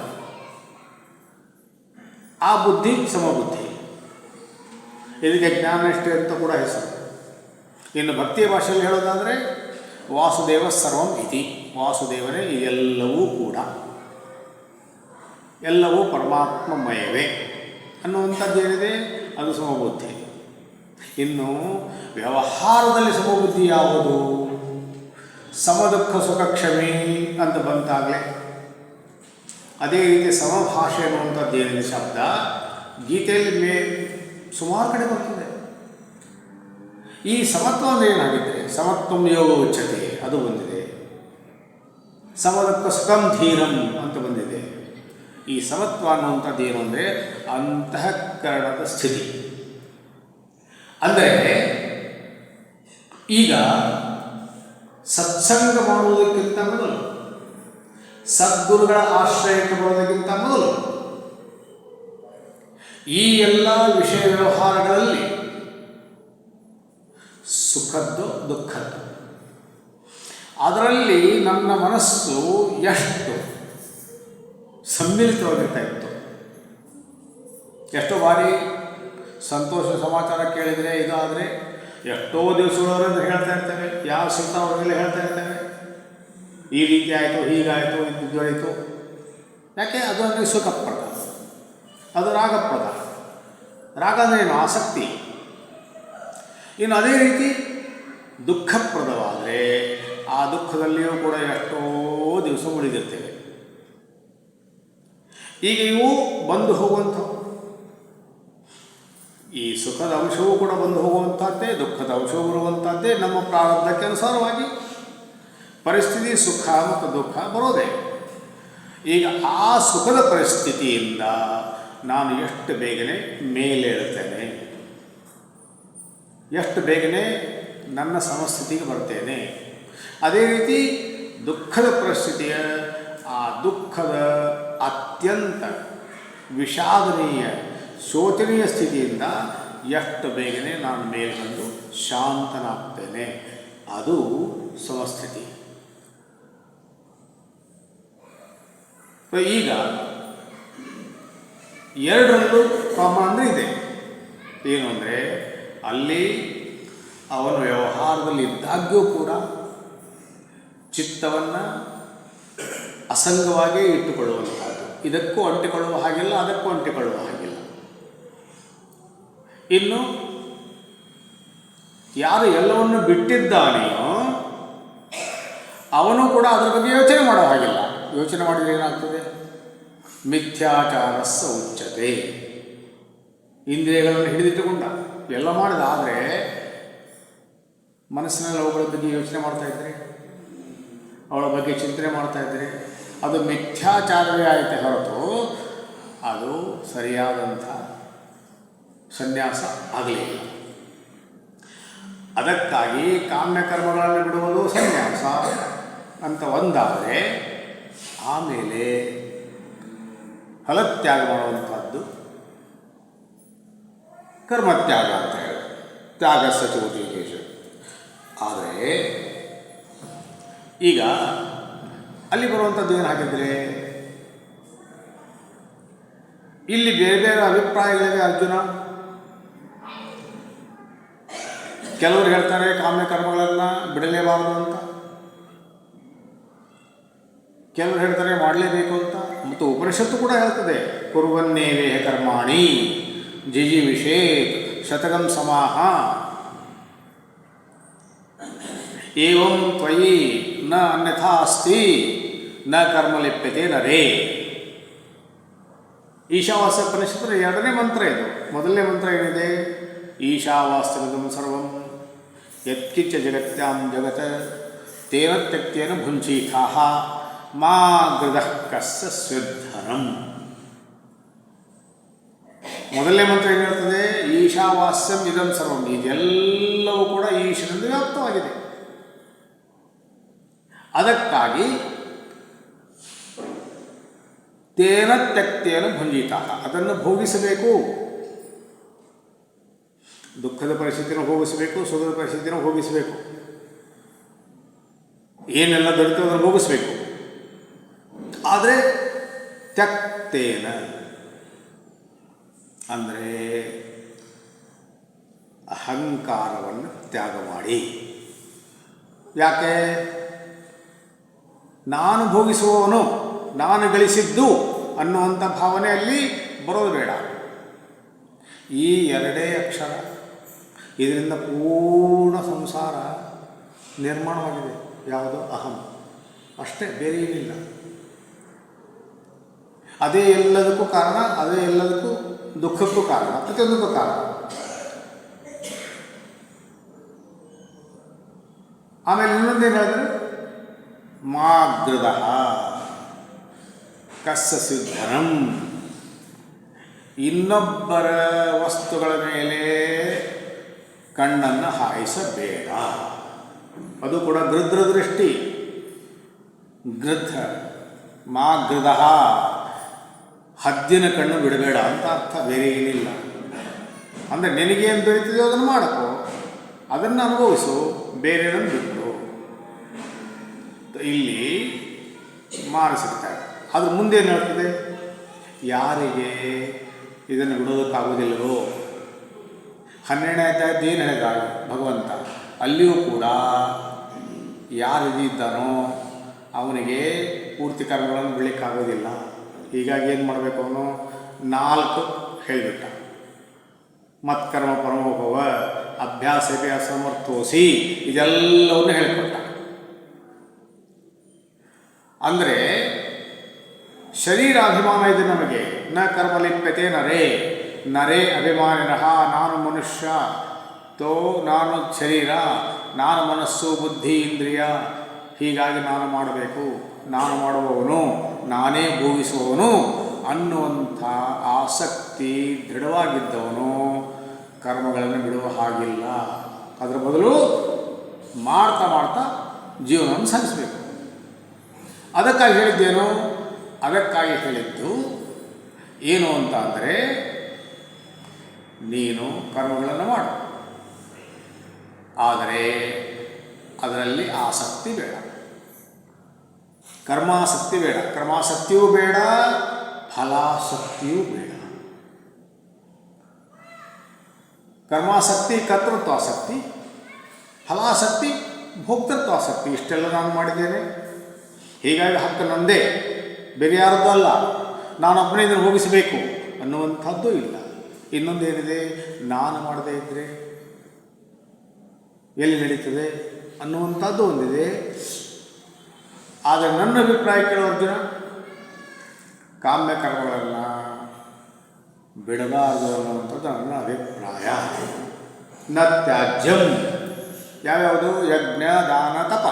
ಆ ಬುದ್ಧಿ ಸಮಬುದ್ಧಿ. ಇದಕ್ಕೆ ಜ್ಞಾನನಿಷ್ಠೆ ಅಂತ ಕೂಡ ಹೆಸರು. ಇನ್ನು ಭಕ್ತಿಯ ಭಾಷೆಯಲ್ಲಿ ಹೇಳೋದಾದರೆ ವಾಸುದೇವ ಸರ್ವಂ ಇತಿ. ವಾಸುದೇವನೇ ಎಲ್ಲವೂ ಕೂಡ, ಎಲ್ಲವೂ ಪರಮಾತ್ಮಮಯವೇ. ಅನ್ನುವಂಥದ್ದೇನಿದೆ ಅದು ಸಮಬುದ್ಧಿ. ಇನ್ನು ವ್ಯವಹಾರದಲ್ಲಿ ಸಮಬುದ್ಧಿ ಯಾವುದು? ಸಮದುಃಖ ಸುಖ ಕ್ಷಮೆ ಅಂತ ಬಂತಾಗಲೇ. ಅದೇ ರೀತಿ ಸಮಭಾಷೆ ಅನ್ನುವಂಥದ್ದೇನಿದೆ ಶಬ್ದ ಗೀತೆಯಲ್ಲಿ ಸುಮಾರು ಕಡೆ ಬರ್ತದೆ. ಈ ಸಮತ್ವ ಅಂದರೆ ಏನಾಗಿದೆ? ಸಮತ್ವಂ ಯೋಗ ಉಚ್ಯತೆ ಅದು ಬಂದಿದೆ. ಸಮದುಃಖ ಸುಖಂ ಧೀರಂ ಅಂತ ಬಂದಿದೆ. ಈ ಸಮತ್ವ ಅನ್ನುವಂಥದ್ದು ಏನು ಅಂದರೆ ಅಂತಃಕರಣದ ಸ್ಥಿತಿ. ಅಂದರೆ ಈಗ ಸತ್ಸಂಗ ಮಾಡುವುದಕ್ಕಿಂತ ಮೊದಲು, ಸದ್ಗುರುಗಳ ಆಶ್ರಯಕ್ಕೆ ಬರೋದಕ್ಕಿಂತ ಮೊದಲು ಈ ಎಲ್ಲ ವಿಷಯ ವ್ಯವಹಾರಗಳಲ್ಲಿ ಸುಖದ್ದು ದುಃಖದ್ದು ಅದರಲ್ಲಿ ನನ್ನ ಮನಸ್ಸು ಎಷ್ಟು ಸಮ್ಮಿಲಿತವಾಗಿರ್ತಾ ಇತ್ತು. ಎಷ್ಟೋ ಬಾರಿ ಸಂತೋಷ ಸಮಾಚಾರ ಕೇಳಿದರೆ ಇದಾದರೆ ಎಷ್ಟೋ ದಿವಸಗಳವರೆಂದು ಹೇಳ್ತಾ ಇರ್ತೇವೆ. ಯಾವ ಸಿಗ್ತಾವರೆಲ್ಲ ಹೇಳ್ತಾ ಇರ್ತೇವೆ, ಈ ರೀತಿ ಆಯಿತು, ಹೀಗಾಯಿತು, ಇದು ಆಯಿತು. ಯಾಕೆ? ಅದು ಅಂದರೆ ಸುಖಪ್ರದ, ಅದು ರಾಗಪ್ರದ. ರಾಗ ಅಂದರೆ ಏನು? ಆಸಕ್ತಿ. ಇನ್ನು ಅದೇ ರೀತಿ ದುಃಖಪ್ರದವಾದರೆ ಆ ದುಃಖದಲ್ಲಿಯೂ ಕೂಡ ಎಷ್ಟೋ ದಿವಸ ಉಳಿದಿರ್ತೇವೆ. ಈಗ ಇವು ಬಂದು ಹೋಗುವಂಥವು. ಈ ಸುಖದ ಅಂಶವೂ ಕೂಡ ಬಂದು ಹೋಗುವಂಥದ್ದೇ, ದುಃಖದ ಅಂಶವೂ ಬರುವಂಥದ್ದೇ. ನಮ್ಮ ಪ್ರಾರಬ್ಧಕ್ಕೆ ಅನುಸಾರವಾಗಿ ಪರಿಸ್ಥಿತಿ ಸುಖ ಮತ್ತು ದುಃಖ ಬರೋದೇ. ಈಗ ಆ ಸುಖದ ಪರಿಸ್ಥಿತಿಯಿಂದ ನಾನು ಎಷ್ಟು ಬೇಗನೆ ಮೇಲೇಳುತ್ತೇನೆ, ಎಷ್ಟು ಬೇಗನೆ ನನ್ನ ಸಮಸ್ಥಿತಿಗೆ ಬರ್ತೇನೆ. ಅದೇ ರೀತಿ ದುಃಖದ ಪರಿಸ್ಥಿತಿಯ ಆ ದುಃಖದ ಅತ್ಯಂತ ವಿಷಾದನೀಯ ಶೋಚನೀಯ ಸ್ಥಿತಿಯಿಂದ ಎಷ್ಟು ಬೇಗನೆ ನಾನು ಮೇಲೆ ಬಂದು ಶಾಂತನಾಗ್ತೇನೆ, ಅದು ಸಮಸ್ಥಿತಿ. ಈಗ ಎರಡರಲ್ಲೂ ಪ್ರಮಾಣ ಇದೆ. ಏನು ಅಂದರೆ ಅಲ್ಲಿ ಅವನು ವ್ಯವಹಾರದಲ್ಲಿ ಇದ್ದಾಗ್ಯೂ ಕೂಡ ಚಿತ್ತವನ್ನು ಅಸಂಗವಾಗೇ ಇಟ್ಟುಕೊಳ್ಳುವಂಥದ್ದು. ಇದಕ್ಕೂ ಅಂಟಿಕೊಳ್ಳುವ ಹಾಗಿಲ್ಲ, ಅದಕ್ಕೂ ಅಂಟಿಕೊಳ್ಳುವ ಹಾಗಿಲ್ಲ. ಇನ್ನು ಯಾರು ಎಲ್ಲವನ್ನು ಬಿಟ್ಟಿದ್ದಾನೆಯೋ ಅವನು ಕೂಡ ಅದರ ಬಗ್ಗೆ ಯೋಚನೆ ಮಾಡೋ ಹಾಗಿಲ್ಲ. ಯೋಚನೆ ಮಾಡಿದರೆ ಏನಾಗ್ತದೆ? ಮಿಥ್ಯಾಚಾರಸ್ಸ ಉಚ್ಯತೆ. ಇಂದ್ರಿಯಗಳನ್ನು ಹಿಡಿದಿಟ್ಟುಕೊಂಡ ಎಲ್ಲ ಮಾಡಿದ, ಆದರೆ ಮನಸ್ಸಿನಲ್ಲಿ ಅವುಗಳ ಬಗ್ಗೆ ಯೋಚನೆ ಮಾಡ್ತಾ ಇದ್ದರೆ, ಅವಳ ಬಗ್ಗೆ ಚಿಂತನೆ ಮಾಡ್ತಾ ಇದ್ದರೆ ಅದು ಮಿಥ್ಯಾಚಾರವೇ ಆಯಿತೆ ಹೊರತು ಅದು ಸರಿಯಾದಂಥ ಸನ್ಯಾಸ ಆಗಲಿಲ್ಲ. ಅದಕ್ಕಾಗಿ ಕಾಮ್ಯಕರ್ಮಗಳನ್ನು ಬಿಡುವುದು ಸನ್ಯಾಸ ಅಂತ ಒಂದಾದರೆ, ಆಮೇಲೆ ಫಲತ್ಯಾಗ ಮಾಡುವಂಥದ್ದು ಕರ್ಮತ್ಯಾಗ ಅಂತ ಹೇಳಿ ತ್ಯಾಗ ಸಚಿವೋದೇಶ. ಆದರೆ ಈಗ ಅಲ್ಲಿ ಬರುವಂಥದ್ದು ಏನು ಹಾಕಿದರೆ, ಇಲ್ಲಿ ಬೇರೆ ಬೇರೆ ಅಭಿಪ್ರಾಯಗಳಿವೆ ಅರ್ಜುನ. ಕೆಲವರು ಹೇಳ್ತಾರೆ ಕಾಮ್ಯಕರ್ಮಗಳನ್ನು ಬಿಡಲೇಬಾರದು ಅಂತ, ಕೆಲವರು ಹೇಳ್ತಾರೆ ಮಾಡಲೇಬೇಕು ಅಂತ. ಮತ್ತು ಉಪನಿಷತ್ತು ಕೂಡ ಹೇಳ್ತದೆ, ಕುರ್ವನ್ನೇವೇಹ ಕರ್ಮಾಣಿ ಜಿಜಿವಿಷೇತ್ ಶತಕಂ ಸಮಾಹ ಏವಂ ತ್ವಯಿ ನ ಅನ್ಯಥಾ ಅಸ್ತಿ ನ ಕರ್ಮಲಿಪ್ಯತೆ ನರೇ. ಈಶಾವಾಸ್ಯೋಪನಿಷತ್ತರ ಎರಡನೇ ಮಂತ್ರ ಇದು. ಮೊದಲನೇ ಮಂತ್ರ ಏನಿದೆ? ಈಶಾವಾಸ್ಯಮಿದಂ ಸರ್ವಂ ಯತ್ಕಿಂಚ ಜಗತ್ಯಾಂ ಜಗತ್ ತೇನ ತ್ಯಕ್ತೇನ ಭುಂಜೀಥಾಃ ಮಾ ಗೃಧಃ ಕಸ್ಸ ಸ್ವಿಧನಂ. ಮೊದಲನೇ ಮಂತ್ರ ಏನು ಹೇಳ್ತದೆ? ಈಶಾವಾಸ್ಯಂ ಇದಂ ಸರ್ವಂ. ಇದೆಲ್ಲವೂ ಕೂಡ ಈಶನಿಂದ ವ್ಯಾಪ್ತವಾಗಿದೆ. ಅದಕ್ಕಾಗಿ ತೇನ ತ್ಯಕ್ತೇನ ಭುಂಜಿತಾಃ, ಅದನ್ನು ಭೋಗಿಸಬೇಕು. ದುಃಖದ ಪರಿಸ್ಥಿತಿಯನ್ನು ಭೋಗಿಸಬೇಕು, ಸುಖದ ಪರಿಸ್ಥಿತಿಯನ್ನು ಭೋಗಿಸಬೇಕು. ಏನೆಲ್ಲ ದೊರೆತು ಅದನ್ನು ಭೋಗಿಸಬೇಕು. ಆದರೆ ತ್ಯಕ್ತೇನ ಅಂದರೆ ಅಹಂಕಾರವನ್ನು ತ್ಯಾಗ ಮಾಡಿ. ಯಾಕೆ? ನಾನು ಭೋಗಿಸುವವನು, ನಾನು ಗಳಿಸಿದ್ದು ಅನ್ನುವಂಥ ಭಾವನೆಯಲ್ಲಿ ಬರೋದು ಬೇಡ. ಈ ಎರಡೇ ಅಕ್ಷರ, ಇದರಿಂದ ಪೂರ್ಣ ಸಂಸಾರ ನಿರ್ಮಾಣವಾಗಿದೆ. ಯಾವುದು? ಅಹಂ. ಅಷ್ಟೇ, ಬೇರೆ ಏನಿಲ್ಲ. ಅದೇ ಎಲ್ಲದಕ್ಕೂ ಕಾರಣ, ಅದೇ ಎಲ್ಲದಕ್ಕೂ ದುಃಖಕ್ಕೂ ಕಾರಣ, ಪ್ರತಿಯೊಂದಕ್ಕೂ ಕಾರಣ. ಆಮೇಲೆ ಇನ್ನೊಂದೇನು ಹೇಳಿದ್ರೆ, ಮಾಗೃದ ಕಸ್ಸ ಸಿದ್ಧನಂ, ಇನ್ನೊಬ್ಬರ ವಸ್ತುಗಳ ಮೇಲೆ ಕಣ್ಣನ್ನು ಹಾಯಿಸಬೇಡ. ಅದು ಕೂಡ ಗೃದ್ರ ದೃಷ್ಟಿ. ಗೃದ್ಧ ಮಾಗೃದ, ಹದ್ದಿನ ಕಣ್ಣು ಬಿಡಬೇಡ ಅಂತ ಅರ್ಥ, ಬೇರೆ ಏನಿಲ್ಲ. ಅಂದರೆ ನಿನಗೇನು ಬೆಳೀತಿದೆಯೋ ಅದನ್ನು ಮಾಡಕೋ, ಅದನ್ನು ಅನುಭವಿಸು, ಬೇರೆಯನ್ನು ಬಿಟ್ಟು. ಇಲ್ಲಿ ಮಾನಸಿಕ್ತಾರೆ. ಅದ್ರ ಮುಂದೇನು ಹೇಳ್ತದೆ? ಯಾರಿಗೆ ಇದನ್ನು ಬಿಡೋದಕ್ಕಾಗೋದಿಲ್ಲವೋ, 12ನೇ ಅಧ್ಯಾಯದ ಏನು ಹೇಳಿದ ಭಗವಂತ, ಅಲ್ಲಿಯೂ ಕೂಡ ಯಾರಿದ್ದಾನೋ ಅವನಿಗೆ ಪೂರ್ತಿ ಕರ್ಮಗಳನ್ನು ಬಿಡಲಿಕ್ಕಾಗೋದಿಲ್ಲ. ಹೀಗಾಗಿ ಏನು ಮಾಡಬೇಕು? ಅವನು 4 ಹೇಳಿಬಿಟ್ಟ. ಮತ್ಕರ್ಮ ಪರಮೋಭವ, ಅಭ್ಯಾಸವೇ ಅಸಮರ್ಥೋಸಿ, ಇದೆಲ್ಲವನ್ನು ಹೇಳಿಕೊಟ್ಟ. ಅಂದರೆ ಶರೀರಾಭಿಮಾನ ಇದೆ ನಮಗೆ. ನ ಕರ್ಮಲಿಪ್ಯತೆ ನರೇ ನರೇ ಅಭಿಮಾನಿನಃ. ನಾನು ಮನುಷ್ಯ, ನಾನು ಶರೀರ, ನಾನು ಮನಸ್ಸು, ಬುದ್ಧಿ, ಇಂದ್ರಿಯ, ಹೀಗಾಗಿ ನಾನು ಮಾಡಬೇಕು, ನಾನು ಮಾಡುವವನು, ನಾನೇ ಭೋಗಿಸುವವನು ಅನ್ನುವಂಥ ಆಸಕ್ತಿ ದೃಢವಾಗಿದ್ದವನು ಕರ್ಮಗಳನ್ನು ಬಿಡುವ ಹಾಗಿಲ್ಲ. ಅದರ ಬದಲು ಮಾಡ್ತಾ ಮಾಡ್ತಾ ಜೀವನವನ್ನು ಸಾಗಿಸಬೇಕು. ಅದಕ್ಕಾಗಿ ಹೇಳಿದ್ದೇನು? ಅದಕ್ಕಾಗಿ ಹೇಳಿದ್ದು ಏನು ಅಂತ ಅಂದರೆ, ನೀನು ಕರ್ಮಗಳನ್ನು ಮಾಡು, ಆದರೆ ಅದರಲ್ಲಿ ಆಸಕ್ತಿ ಬೇಡ, ಕರ್ಮಾಸಕ್ತಿ ಬೇಡ. ಕರ್ಮಾಸಕ್ತಿಯೂ ಬೇಡ, ಫಲಾಸಕ್ತಿಯೂ ಬೇಡ. ಕರ್ಮಾಸಕ್ತಿ ಕರ್ತೃತ್ವಾಸಕ್ತಿ, ಫಲಾಸಕ್ತಿ ಭೋಕ್ತೃತ್ವಾಸಕ್ತಿ. ಇಷ್ಟೆಲ್ಲ ನಾನು ಮಾಡಿದ್ದೇನೆ, ಹೀಗಾಗಿ ಹಕ್ಕು ನಂದೇ, ಬೇರೆ ಯಾರದ್ದೂ ಅಲ್ಲ, ನಾನೊಬ್ಬನೇ ಇದನ್ನು ಭೋಗಿಸಬೇಕು ಅನ್ನುವಂಥದ್ದು ಇಲ್ಲ. ಇನ್ನೊಂದೇನಿದೆ? ನಾನು ಮಾಡದೇ ಇದ್ದರೆ ಎಲ್ಲಿ ನಡೀತದೆ ಅನ್ನುವಂಥದ್ದು ಒಂದಿದೆ. ಆದರೆ ನನ್ನ ಅಭಿಪ್ರಾಯ ಕೇಳೋ ಅರ್ಜುನ, ಕಾಮ್ಯ ಕರ್ಮಗಳನ್ನು ಬಿಡಬಾರದು ಅನ್ನುವಂಥದ್ದು ನನ್ನ ಅಭಿಪ್ರಾಯ. ನ ತ್ಯಾಜ್ಯಂ, ಯಾವ್ಯಾವುದು? ಯಜ್ಞ, ದಾನ, ತಪ,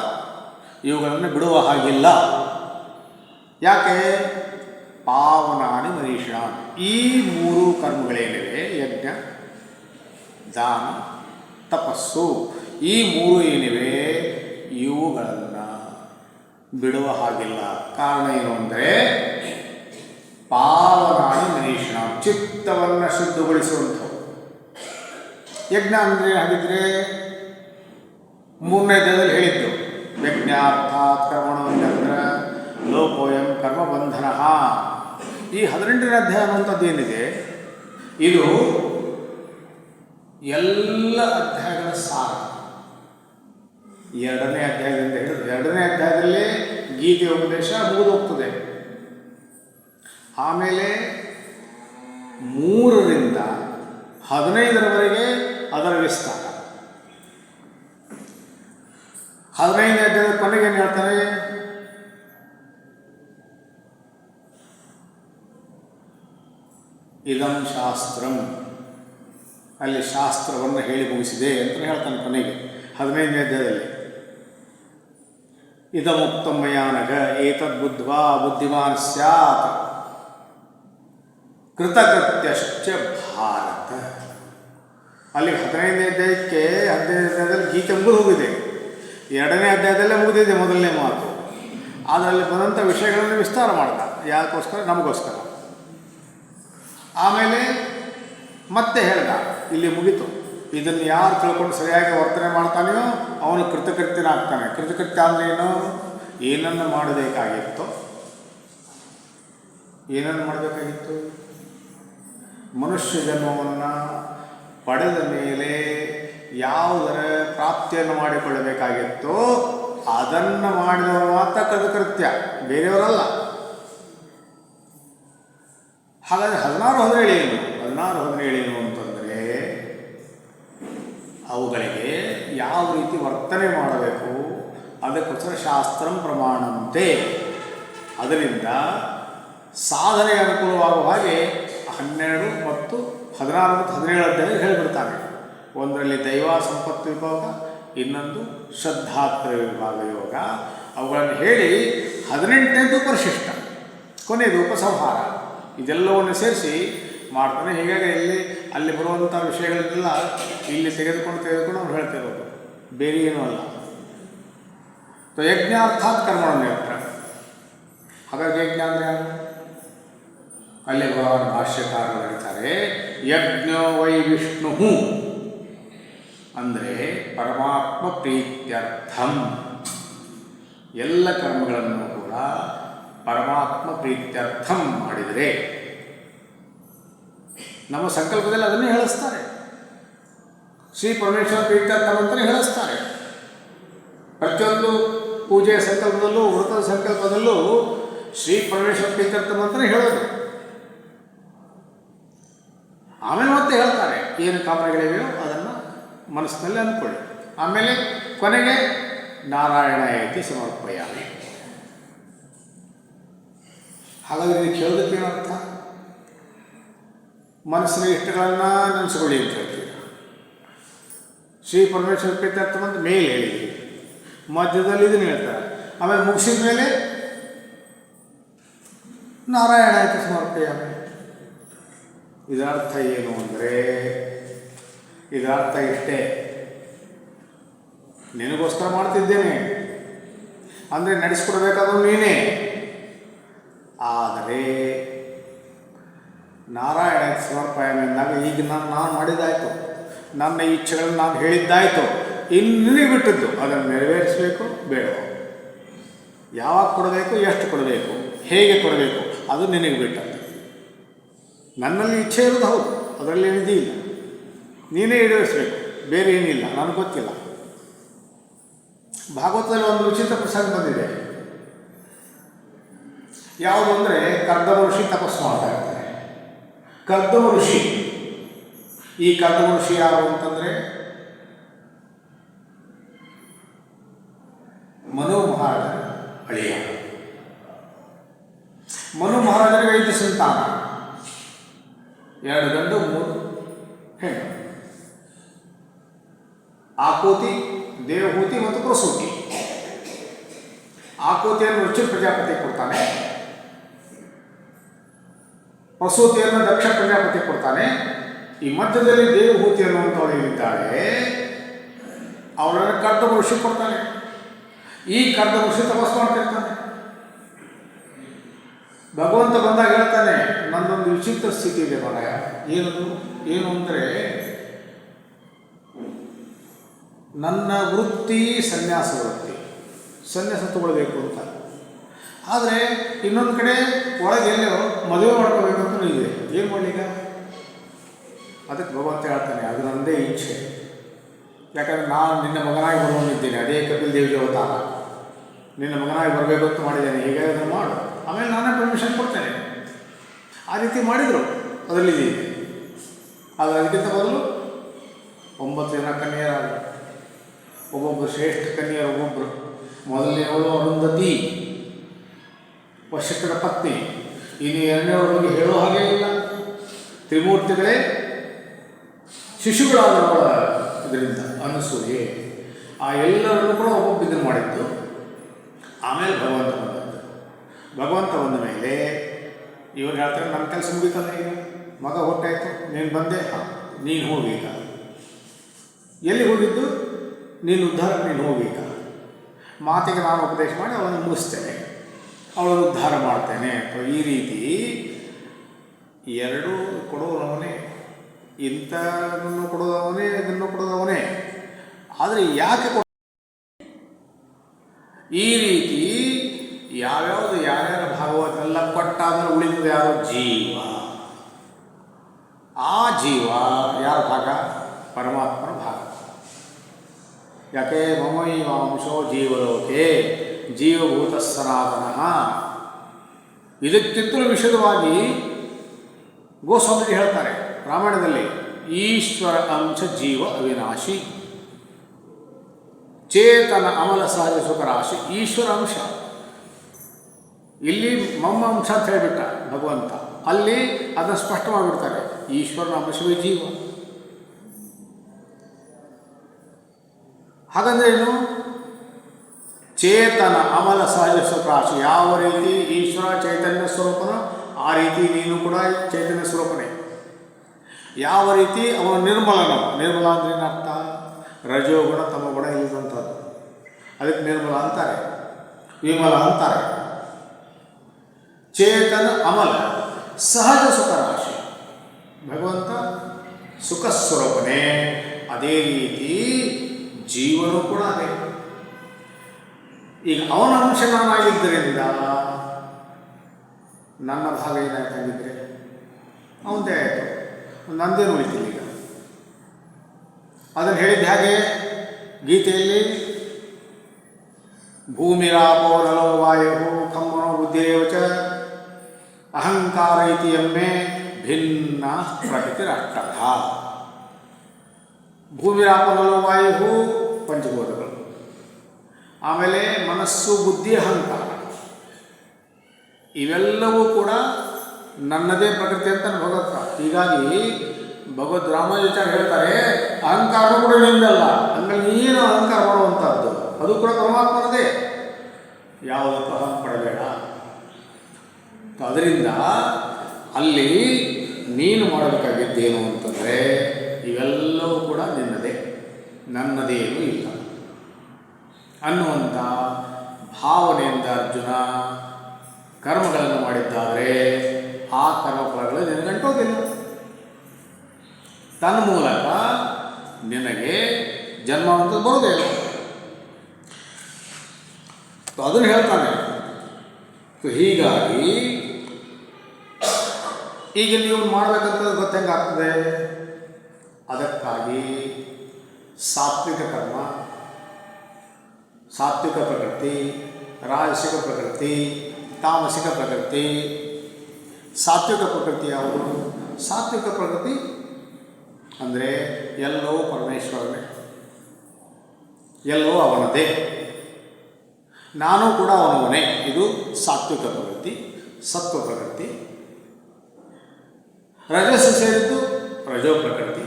ಇವುಗಳನ್ನು ಬಿಡುವ ಹಾಗಿಲ್ಲ. ಯಾಕೆ? ಪಾವನಾನಿ ಮನೀಷಾಂ. ಈ 3 ಕರ್ಮಗಳೇನಿವೆ, ಯಜ್ಞ, ದಾನ, ತಪಸ್ಸು, ಈ 3 ಏನಿವೆ, ಇವುಗಳನ್ನು ಬಿಡುವ ಹಾಗಿಲ್ಲ. ಕಾರಣ ಏನು ಅಂದರೆ, ಪಾವನಾನಿ ಮನೀಷಾಂ, ಚಿತ್ತವನ್ನು ಶುದ್ಧಗೊಳಿಸುವಂಥವು. ಯಜ್ಞ ಅಂದರೆ ಹಾಗಿದ್ರೆ 3ನೇ ಅಧ್ಯಾಯದಲ್ಲಿ ಹೇಳಿದ್ದು, ಯಜ್ಞಾರ್ಥಾತ್ ಕರ್ಮಣೋನ್ಯತ್ರ ಲೋಕೋಯಂ ಕರ್ಮಬಂಧನ. ಈ 18ನೇ ಅಧ್ಯಾಯ ಅನ್ನುವಂಥದ್ದು ಏನಿದೆ, ಇದು ಎಲ್ಲ ಅಧ್ಯಾಯಗಳ ಸಾರ. 2ನೇ ಅಧ್ಯಾಯದಿಂದ ಹಿಡಿದು 2ನೇ ಅಧ್ಯಾಯದಲ್ಲೇ ಗೀತೆ ಉಪದೇಶ ಮುಗಿದು ಹೋಗ್ತದೆ. ಆಮೇಲೆ 3ರಿಂದ 15ರವರೆಗೆ ಅದರ ವಿಸ್ತಾರ. 15ನೇ ಅಧ್ಯಾಯದ ಕೊನೆಗೆ ಏನು ಹೇಳ್ತಾರೆ? ಇದಂ ಶಾಸ್ತ್ರಂ, ಅಲ್ಲಿ ಶಾಸ್ತ್ರವನ್ನು ಹೇಳಿ ಮುಗಿಸಿದೆ ಅಂತ ಹೇಳ್ತಾನೆ ಕೊನೆಗೆ 15ನೇ ಅಧ್ಯಾಯದಲ್ಲಿ. ಇದಮುಕ್ತಂ ಮಯಾ ನಘ ಏತದ್ ಬುದ್ಧ್ವಾ ಬುದ್ಧಿಮಾನ್ ಸ್ಯಾತ್ ಕೃತಕೃತ್ಯಶ್ಚ ಭಾರತ. ಅಲ್ಲಿ 15ನೇ ಅಧ್ಯಾಯಕ್ಕೆ 15ನೇ ಅಧ್ಯಾಯದಲ್ಲಿ ಗೀತೆ ಮುಗಿದು ಹೋಗಿದೆ. 2ನೇ ಅಧ್ಯಾಯದಲ್ಲೇ ಮುಗಿದಿದೆ ಮೊದಲನೇ ಮಾತು. ಅದರಲ್ಲಿ ಬಂದಂಥ ವಿಷಯಗಳನ್ನು ವಿಸ್ತಾರ ಮಾಡ್ದ. ಯಾಕೋಸ್ಕರ? ನಮಗೋಸ್ಕರ. ಆಮೇಲೆ ಮತ್ತೆ ಹೇಳ್ದ, ಇಲ್ಲಿ ಮುಗಿತು, ಇದನ್ನು ಯಾರು ತಿಳ್ಕೊಂಡು ಸರಿಯಾಗಿ ವರ್ತನೆ ಮಾಡ್ತಾನೆಯೋ ಅವನು ಕೃತಕೃತ್ಯನಾಗ್ತಾನೆ. ಕೃತಕೃತ್ಯ ಅಂದರೆ ಏನು? ಏನನ್ನು ಮಾಡಬೇಕಾಗಿತ್ತು, ಏನನ್ನು ಮಾಡಬೇಕಾಗಿತ್ತು? ಮನುಷ್ಯ ಜನ್ಮವನ್ನು ಪಡೆದ ಮೇಲೆ ಯಾವುದರ ಪ್ರಾಪ್ತಿಯನ್ನು ಮಾಡಿಕೊಳ್ಳಬೇಕಾಗಿತ್ತೋ ಅದನ್ನು ಮಾಡಿದವರು ಮಾತ್ರ ಕೃತಕೃತ್ಯ, ಬೇರೆಯವರಲ್ಲ. ಹಾಗಾದರೆ 16 17 ಏನು? 16 17 ಏನು ಅಂತಂದರೆ ಅವುಗಳಿಗೆ ಯಾವ ರೀತಿ ವರ್ತನೆ ಮಾಡಬೇಕು ಅದಕ್ಕೋಸ್ಕರ ಶಾಸ್ತ್ರಂ ಪ್ರಮಾಣಂತೆ. ಅದರಿಂದ ಸಾಧನೆಗೆ ಅನುಕೂಲವಾಗುವ ಹಾಗೆ 12 ಮತ್ತು 16 ಮತ್ತು 17 ಅಧ್ಯಾಯ ಹೇಳಿಬಿಡ್ತಾರೆ. ಒಂದರಲ್ಲಿ ದೈವ ಸಂಪತ್ತು ವಿಭಾಗ, ಇನ್ನೊಂದು ಶ್ರದ್ಧಾತ್ರ ವಿಭಾಗ ಯೋಗ. ಅವುಗಳನ್ನು ಹೇಳಿ 18ನೇದು ಪರಿಶಿಷ್ಟ, ಕೊನೆಯದು ಉಪಸಂಹಾರ. ಇದೆಲ್ಲವನ್ನು ಸೇರಿಸಿ ಮಾಡ್ತಾನೆ. ಹೀಗಾಗಿ ಅಲ್ಲಿ ಬರುವಂಥ ವಿಷಯಗಳನ್ನೆಲ್ಲ ಇಲ್ಲಿ ತೆಗೆದುಕೊಂಡು ಅವ್ರು ಹೇಳ್ತಿರೋದು, ಬೇರೆ ಏನೂ ಅಲ್ಲ. ಯಜ್ಞ ಅರ್ಥಾತ್ ಕರ್ಮವನ್ನು ಹೇಳ್ತಾರೆ. ಹಾಗಾಗಿ ಯಜ್ಞ ಅಂದರೆ ಅಲ್ಲಿ ಭಗವಾನ್ ಭಾಷ್ಯಕಾರರು ಹೇಳ್ತಾರೆ, ಯಜ್ಞೋ ವೈ ವಿಷ್ಣು ಅಂದರೆ ಪರಮಾತ್ಮ ಪ್ರೀತ್ಯರ್ಥಂ. ಎಲ್ಲ ಕರ್ಮಗಳನ್ನು ಕೂಡ ಪರಮಾತ್ಮ ಪ್ರೀತ್ಯರ್ಥಂ ಮಾಡಿದರೆ, ನಮ್ಮ ಸಂಕಲ್ಪದಲ್ಲಿ ಅದನ್ನೇ ಹೇಳಿಸ್ತಾರೆ. ಶ್ರೀ ಪರಮೇಶ್ವರ ಪ್ರೀತ್ಯರ್ಥಂ ಅಂತಲೇ ಹೇಳಿಸ್ತಾರೆ. ಪ್ರತಿಯೊಂದು ಪೂಜೆಯ ಸಂಕಲ್ಪದಲ್ಲೂ ವ್ರತದ ಸಂಕಲ್ಪದಲ್ಲೂ ಶ್ರೀ ಪರಮೇಶ್ವರ ಪ್ರೀತ್ಯರ್ಥಂ ಅಂತಲೇ ಹೇಳೋದು. ಆಮೇಲೆ ಮತ್ತೆ ಹೇಳ್ತಾರೆ ಏನು ಕಾಮನೆಗಳಿವೆಯೋ ಅದನ್ನು ಮನಸ್ಸಿನಲ್ಲಿ ಅಂದ್ಕೊಳ್ಳಿ. ಆಮೇಲೆ ಕೊನೆಗೆ ನಾರಾಯಣ ಏತಿ ಸಮರ್ಪಯಾಮಿ. ಹಾಗಾದರೆ ಇದಕ್ಕೆ ಹೇಳೋದಕ್ಕೆ ಏನರ್ಥ? ಮನಸ್ಸಿನ ಇಷ್ಟಗಳನ್ನು ನೆನೆಸ್ಕೊಳ್ಳಿ ಅಂತ ಹೇಳ್ತೀವಿ. ಶ್ರೀ ಪರಮೇಶ್ವರ ಪ್ರೀತ್ಯರ್ಥಂ ಅಂತ ಮೇಲೆ ಹೇಳಿದ್ವಿ, ಮಧ್ಯದಲ್ಲಿ ಇದನ್ನು ಹೇಳ್ತಾರೆ, ಆಮೇಲೆ ಮುಗಿಸಿದ ಮೇಲೆ ನಾರಾಯಣ ಏತಿ ಸಮರ್ಪಯಾಮಿ. ಇದರ್ಥ ಏನು ಅಂದರೆ, ಇದರ್ಥ ಇಷ್ಟೇ, ನಿನಗೋಸ್ಕರ ಮಾಡ್ತಿದ್ದೇನೆ ಅಂದರೆ ನಡೆಸ್ಕೊಡ್ಬೇಕಾದ್ರೂ ನೀನೇ. ಆದರೆ ನಾರಾಯಣ ಸಮರ್ಪಯಾಮಿ ಅಂದಾಗ ಈಗ ನಾನು ಮಾಡಿದ್ದಾಯಿತು, ನನ್ನ ಇಚ್ಛೆಗಳನ್ನು ನಾನು ಹೇಳಿದ್ದಾಯಿತು, ಇನ್ನೇ ಬಿಟ್ಟಿದ್ದು ಅದನ್ನು ನೆರವೇರಿಸಬೇಕು ಬೇಡವೋ, ಯಾವಾಗ ಕೊಡಬೇಕು, ಎಷ್ಟು ಕೊಡಬೇಕು, ಹೇಗೆ ಕೊಡಬೇಕು, ಅದು ನಿನಗೆ ಬಿಟ್ಟದ್ದು. ನನ್ನಲ್ಲಿ ಇಚ್ಛೆ ಇರೋದು ಹೌದು, ಅದರಲ್ಲಿ ಏನಿದೆ ಇಲ್ಲ, ನೀನೇ ಈಡೇರಿಸಬೇಕು, ಬೇರೆ ಏನಿಲ್ಲ, ನನಗೆ ಗೊತ್ತಿಲ್ಲ. ಭಾಗವತದಲ್ಲಿ ಒಂದು ವಿಚಿತ್ರ ಪ್ರಸಂಗ ಬಂದಿದೆ. ಯಾವುದು ಅಂದರೆ ಕರ್ದಮ ಋಷಿ ತಪಸ್ಸು ಮಾಡ್ತಾ ಇರ್ತಾರೆ. ಕರ್ದಮ ಋಷಿ, ಈ ಕರ್ದಮ ಋಷಿ ಯಾರು ಅಂತಂದರೆ ಮನು ಮಹಾರಾಜನ ಅಳಿಯ. ಮನು ಮಹಾರಾಜನಿಗೆ 5 ಸಂತಾನ, 2 ಗಂಡು 3 ಹೆಣ್ಣು. ಆಕೂತಿ, ದೇವಹೂತಿ ಮತ್ತು ಪ್ರಸೂತಿ. ಆಕೂತಿಯನ್ನು ರುಚಿ ಪ್ರಜಾಪತಿ ಕೊಡ್ತಾನೆ, ಪ್ರಸೂತಿಯನ್ನು ದಕ್ಷ ಪ್ರಜಾಪತಿ ಕೊಡ್ತಾನೆ. ಈ ಮಧ್ಯದಲ್ಲಿ ದೇವಹೂತಿ ಅನ್ನುವಂಥವ್ರು ಏನಿದ್ದಾರೆ ಅವರನ್ನು ಕರ್ದಮ ಋಷಿ ಕೊಡ್ತಾನೆ. ಈ ಕರ್ದಮ ಋಷಿ ತಪಸ್ಸು ಮಾಡ್ತಿರ್ತಾನೆ. ಭಗವಂತ ಬಂದಾಗ ಹೇಳ್ತಾನೆ, ನನ್ನೊಂದು ವಿಚಿತ್ರ ಸ್ಥಿತಿ ಇದೆ ಮಗ. ಏನು ಅಂದರೆ ನನ್ನ ವೃತ್ತಿ ಸನ್ಯಾಸ ವೃತ್ತಿ, ಸನ್ಯಾಸ ತಗೊಳ್ಬೇಕು ಅಂತ. ಆದರೆ ಇನ್ನೊಂದು ಕಡೆ ಒಳಗೆ ಎಲ್ಲೋ ಮದುವೆ ಮಾಡ್ಕೋಬೇಕಂತ ಇದೆ. ಏನು ಮಾಡಲಿಲ್ಲ? ಅದಕ್ಕೆ ಭಗವಂತ ಹೇಳ್ತಾನೆ, ಅದು ನನ್ನದೇ ಇಚ್ಛೆ. ಯಾಕಂದರೆ ನಾನು ನಿನ್ನ ಮಗನಾಗಿ ಬರುವನಿದ್ದೇನೆ, ಅದೇ ಕಪಿಲ್ ದೇವಿ ಅವತಾರ. ನಿನ್ನ ಮಗನಾಗಿ ಬರಬೇಕು ಅಂತ ಮಾಡಿದ್ದೇನೆ, ಹೀಗಾಗಿ ಅದನ್ನು ಮಾಡು, ಆಮೇಲೆ ನಾನೇ ಪರ್ಮಿಷನ್ ಕೊಡ್ತೇನೆ. ಆ ರೀತಿ ಮಾಡಿದರು, ಅದರಲ್ಲಿದೆ. ಆದರೆ ಅದಕ್ಕಿಂತ ಬದಲು 9 ಜನ ಕನ್ಯೆಯರಾದರು. ಒಬ್ಬೊಬ್ಬರು ಶ್ರೇಷ್ಠ ಕನ್ಯೆಯರು. ಒಬ್ಬೊಬ್ಬರು ಮೊದಲನೇವಳು ಅರುಂಧತಿ, ವಶಿಷ್ಠರ ಪತ್ನಿ. ಇನ್ನು 2ನೇವರ ಬಗ್ಗೆ ಹೇಳೋ ಹಾಗೆ ಇಲ್ಲ. ತ್ರಿಮೂರ್ತಿಗಳೇ ಶಿಶುಗಳಾದವಳ ಇದರಿಂದ ಅನಸೂಯೆ. ಆ ಎಲ್ಲರನ್ನು ಕೂಡ ಒಬ್ಬೊಬ್ಬ ಇದನ್ನು ಮಾಡಿದ್ದು. ಆಮೇಲೆ ಭಗವಂತ ಬಂದ ಮೇಲೆ ಇವರು ಹೇಳ್ತಾರೆ, ನನ್ನ ಕೆಲಸ ಮುಗಿತಲ್ಲ, ಈಗ ಮಗ ಹೊಟ್ಟಾಯಿತು, ನೀನು ಬಂದೆ, ಹಾಂ ನೀನು ಹೋಗೀಗ. ಎಲ್ಲಿ ಹೋಗಿದ್ದು? ನೀನು ಉದ್ಧಾರಕ್ಕೆ ನೀನು ಹೋಗೀಗ. ಮಾತಿಗೆ ನಾನು ಉಪದೇಶ ಮಾಡಿ ಅವನು ಮುಗಿಸ್ತೇನೆ, ಅವಳನ್ನು ಉದ್ಧಾರ ಮಾಡ್ತೇನೆ. ಈ ರೀತಿ 2 ಕೊಡುವವನೇ, ಇಂಥದನ್ನು ಕೊಡೋದವನೇ, ಇದನ್ನು ಕೊಡೋದವನೇ. ಆದರೆ ಯಾಕೆ ಈ ರೀತಿ ಯಾವ್ಯಾವುದು ಯಾರ್ಯಾರ ಭಾಗವತೆಲ್ಲ ಕೊಟ್ಟಾದ್ರೆ ಉಳಿದ ಯಾರೋ ಜೀವ. ಆ ಜೀವ ಯಾರ ಭಾಗ? ಪರಮಾತ್ಮನ ಭಾಗ. ಯಾಕೆ ಮಮೈವಾಂಶೋ ಜೀವಲೋಕೆ ಜೀವಭೂತ ಸನಾತನಃ. ಇದಕ್ಕಿಂತಲೂ ವಿಶದವಾಗಿ ಗೋಸ್ವಾಮಿಜಿ ಹೇಳ್ತಾರೆ ರಾಮಾಯಣದಲ್ಲಿ, ಈಶ್ವರ ಅಂಶ ಜೀವ ಅವಿನಾಶಿ. ಚೇತನ ಅಮಲ ಸಹಜ ಸುಖರಾಶಿ ಈಶ್ವರ ಅಂಶ. ಇಲ್ಲಿ ಮಮ್ಮ ಅಂಶ ಅಂತ ಹೇಳಿಬಿಟ್ಟ ಭಗವಂತ, ಅಲ್ಲಿ ಅದನ್ನು ಸ್ಪಷ್ಟವಾಗಿಬಿಡ್ತಾರೆ, ಈಶ್ವರನ ಅಂಶವೇ ಜೀವ. ಹಾಗಂದ್ರೆ ಏನು? ಚೇತನ ಅಮಲ ಸಹಜ ಸುಖರಾಶಿ. ಯಾವ ರೀತಿ ಈಶ್ವರ ಚೈತನ್ಯ ಸ್ವರೂಪನೋ ಆ ರೀತಿ ನೀನು ಕೂಡ ಚೈತನ್ಯ ಸ್ವರೂಪನೇ. ಯಾವ ರೀತಿ ಅವನು ನಿರ್ಮಲನೋ, ನಿರ್ಮಲ ಅಂದ್ರೆ ಏನರ್ಥ? ರಜೋಗುಣ ತಮಗುಣ ಇಲ್ಲದಂಥದ್ದು, ಅದಕ್ಕೆ ನಿರ್ಮಲ ಅಂತಾರೆ, ವಿಮಲ ಅಂತಾರೆ. ಚೇತನ ಅಮಲ ಸಹಜ ಸುಖರಾಶಿ, ಭಗವಂತ ಸುಖ ಸ್ವರೂಪನೇ. ಅದೇ ರೀತಿ ಜೀವನೂ ಕೂಡ ಅದೇ. ಈಗ ಅವನ ಅಂಶ ನಾನಾಗಿದ್ದರಿಂದ ನನ್ನ ಭಾಗ ಏನಾಯ್ತಾಗಿದ್ದರೆ ಅವನದೇ ಆಯಿತು, ನಂದೇನು ಉಳಿತಿಲ್ಲ. ಈಗ ಅದನ್ನು ಹೇಳಿದ್ದು ಹಾಗೆ ಗೀತೆಯಲ್ಲಿ, ಭೂಮಿರಾಪೋ ನಲೋ ವಾಯು ಖಮ್ಮನೋ ಬುದ್ಧಿರೇವಚ ಅಹಂಕಾರ ಇತಿ ಎಮ್ಮೆ ಭಿನ್ನ ಪ್ರಕೃತಿರಷ್ಟಧ. ಭೂಮಿರಾಪ ನಲೋ ವಾಯು ಪಂಚಭೂತಗಳು, ಆಮೇಲೆ ಮನಸ್ಸು ಬುದ್ಧಿ ಅಹಂಕಾರ, ಇವೆಲ್ಲವೂ ಕೂಡ ನನ್ನದೇ ಪ್ರಕೃತಿ ಅಂತ ಭಗವತ್. ಹೀಗಾಗಿ ಭಗವದ್ ರಾಮಾನುಜಾಚಾರ್ಯ ಹೇಳ್ತಾರೆ, ಅಹಂಕಾರನೂ ಕೂಡ ನಿಂದಲ್ಲ, ಹಂಗಾಗಿ ನೀನು ಅಹಂಕಾರ ಮಾಡುವಂಥದ್ದು ಅದು ಕೂಡ ಪರಮಾತ್ಮನದೇ, ಯಾವುದಕ್ಕೂ ಅಹಂ ಪಡಬೇಡ. ಅದರಿಂದ ಅಲ್ಲಿ ನೀನು ಮಾಡಬೇಕಾಗಿದ್ದೇನು ಅಂತಂದರೆ ಇವೆಲ್ಲವೂ ಕೂಡ ನಿನ್ನದೇ, ನನ್ನದೇನೂ ಇಲ್ಲ ಅನ್ನುವಂಥ ಭಾವನೆಯಿಂದ ಅರ್ಜುನ ಕರ್ಮಗಳನ್ನು ಮಾಡಿದ್ದಾದರೆ ಆ ಕರ್ಮಫಲಗಳು ನಿನಗಂಟೋದಿಲ್ಲ. ತನ್ನ ಮೂಲಕ ನಿನಗೆ ಜನ್ಮ ಅಂತ ಬರೋದೇ ಇಲ್ಲ. ಅದನ್ನು ಹೇಳ್ತಾನೆ. ಹೀಗಾಗಿ ಈಗ ನೀವು ಮಾಡಬೇಕಂತ ಗೊತ್ತಂಗಾಗ್ತದೆ. ಅದಕ್ಕಾಗಿ ಸಾತ್ವಿಕ ಕರ್ಮ, ಸಾತ್ವಿಕ ಪ್ರಕೃತಿ, ರಾಜಸಿಕ ಪ್ರಕೃತಿ, ತಾಮಸಿಕ ಪ್ರಕೃತಿ. ಸಾತ್ವಿಕ ಪ್ರಕೃತಿ ಯಾವುದು? ಸಾತ್ವಿಕ ಪ್ರಕೃತಿ ಅಂದರೆ ಎಲ್ಲವೂ ಪರಮೇಶ್ವರನೇ, ಎಲ್ಲವೂ ಅವನದೇ, ನಾನು ಕೂಡ ಅವನವನೇ. ಇದು ಸಾತ್ವಿಕ ಪ್ರಕೃತಿ. ಸತ್ವ ಪ್ರಕೃತಿ. ರಜಸ್ಸು ಸೇರಿದ್ದು ರಜೋ ಪ್ರಕೃತಿ.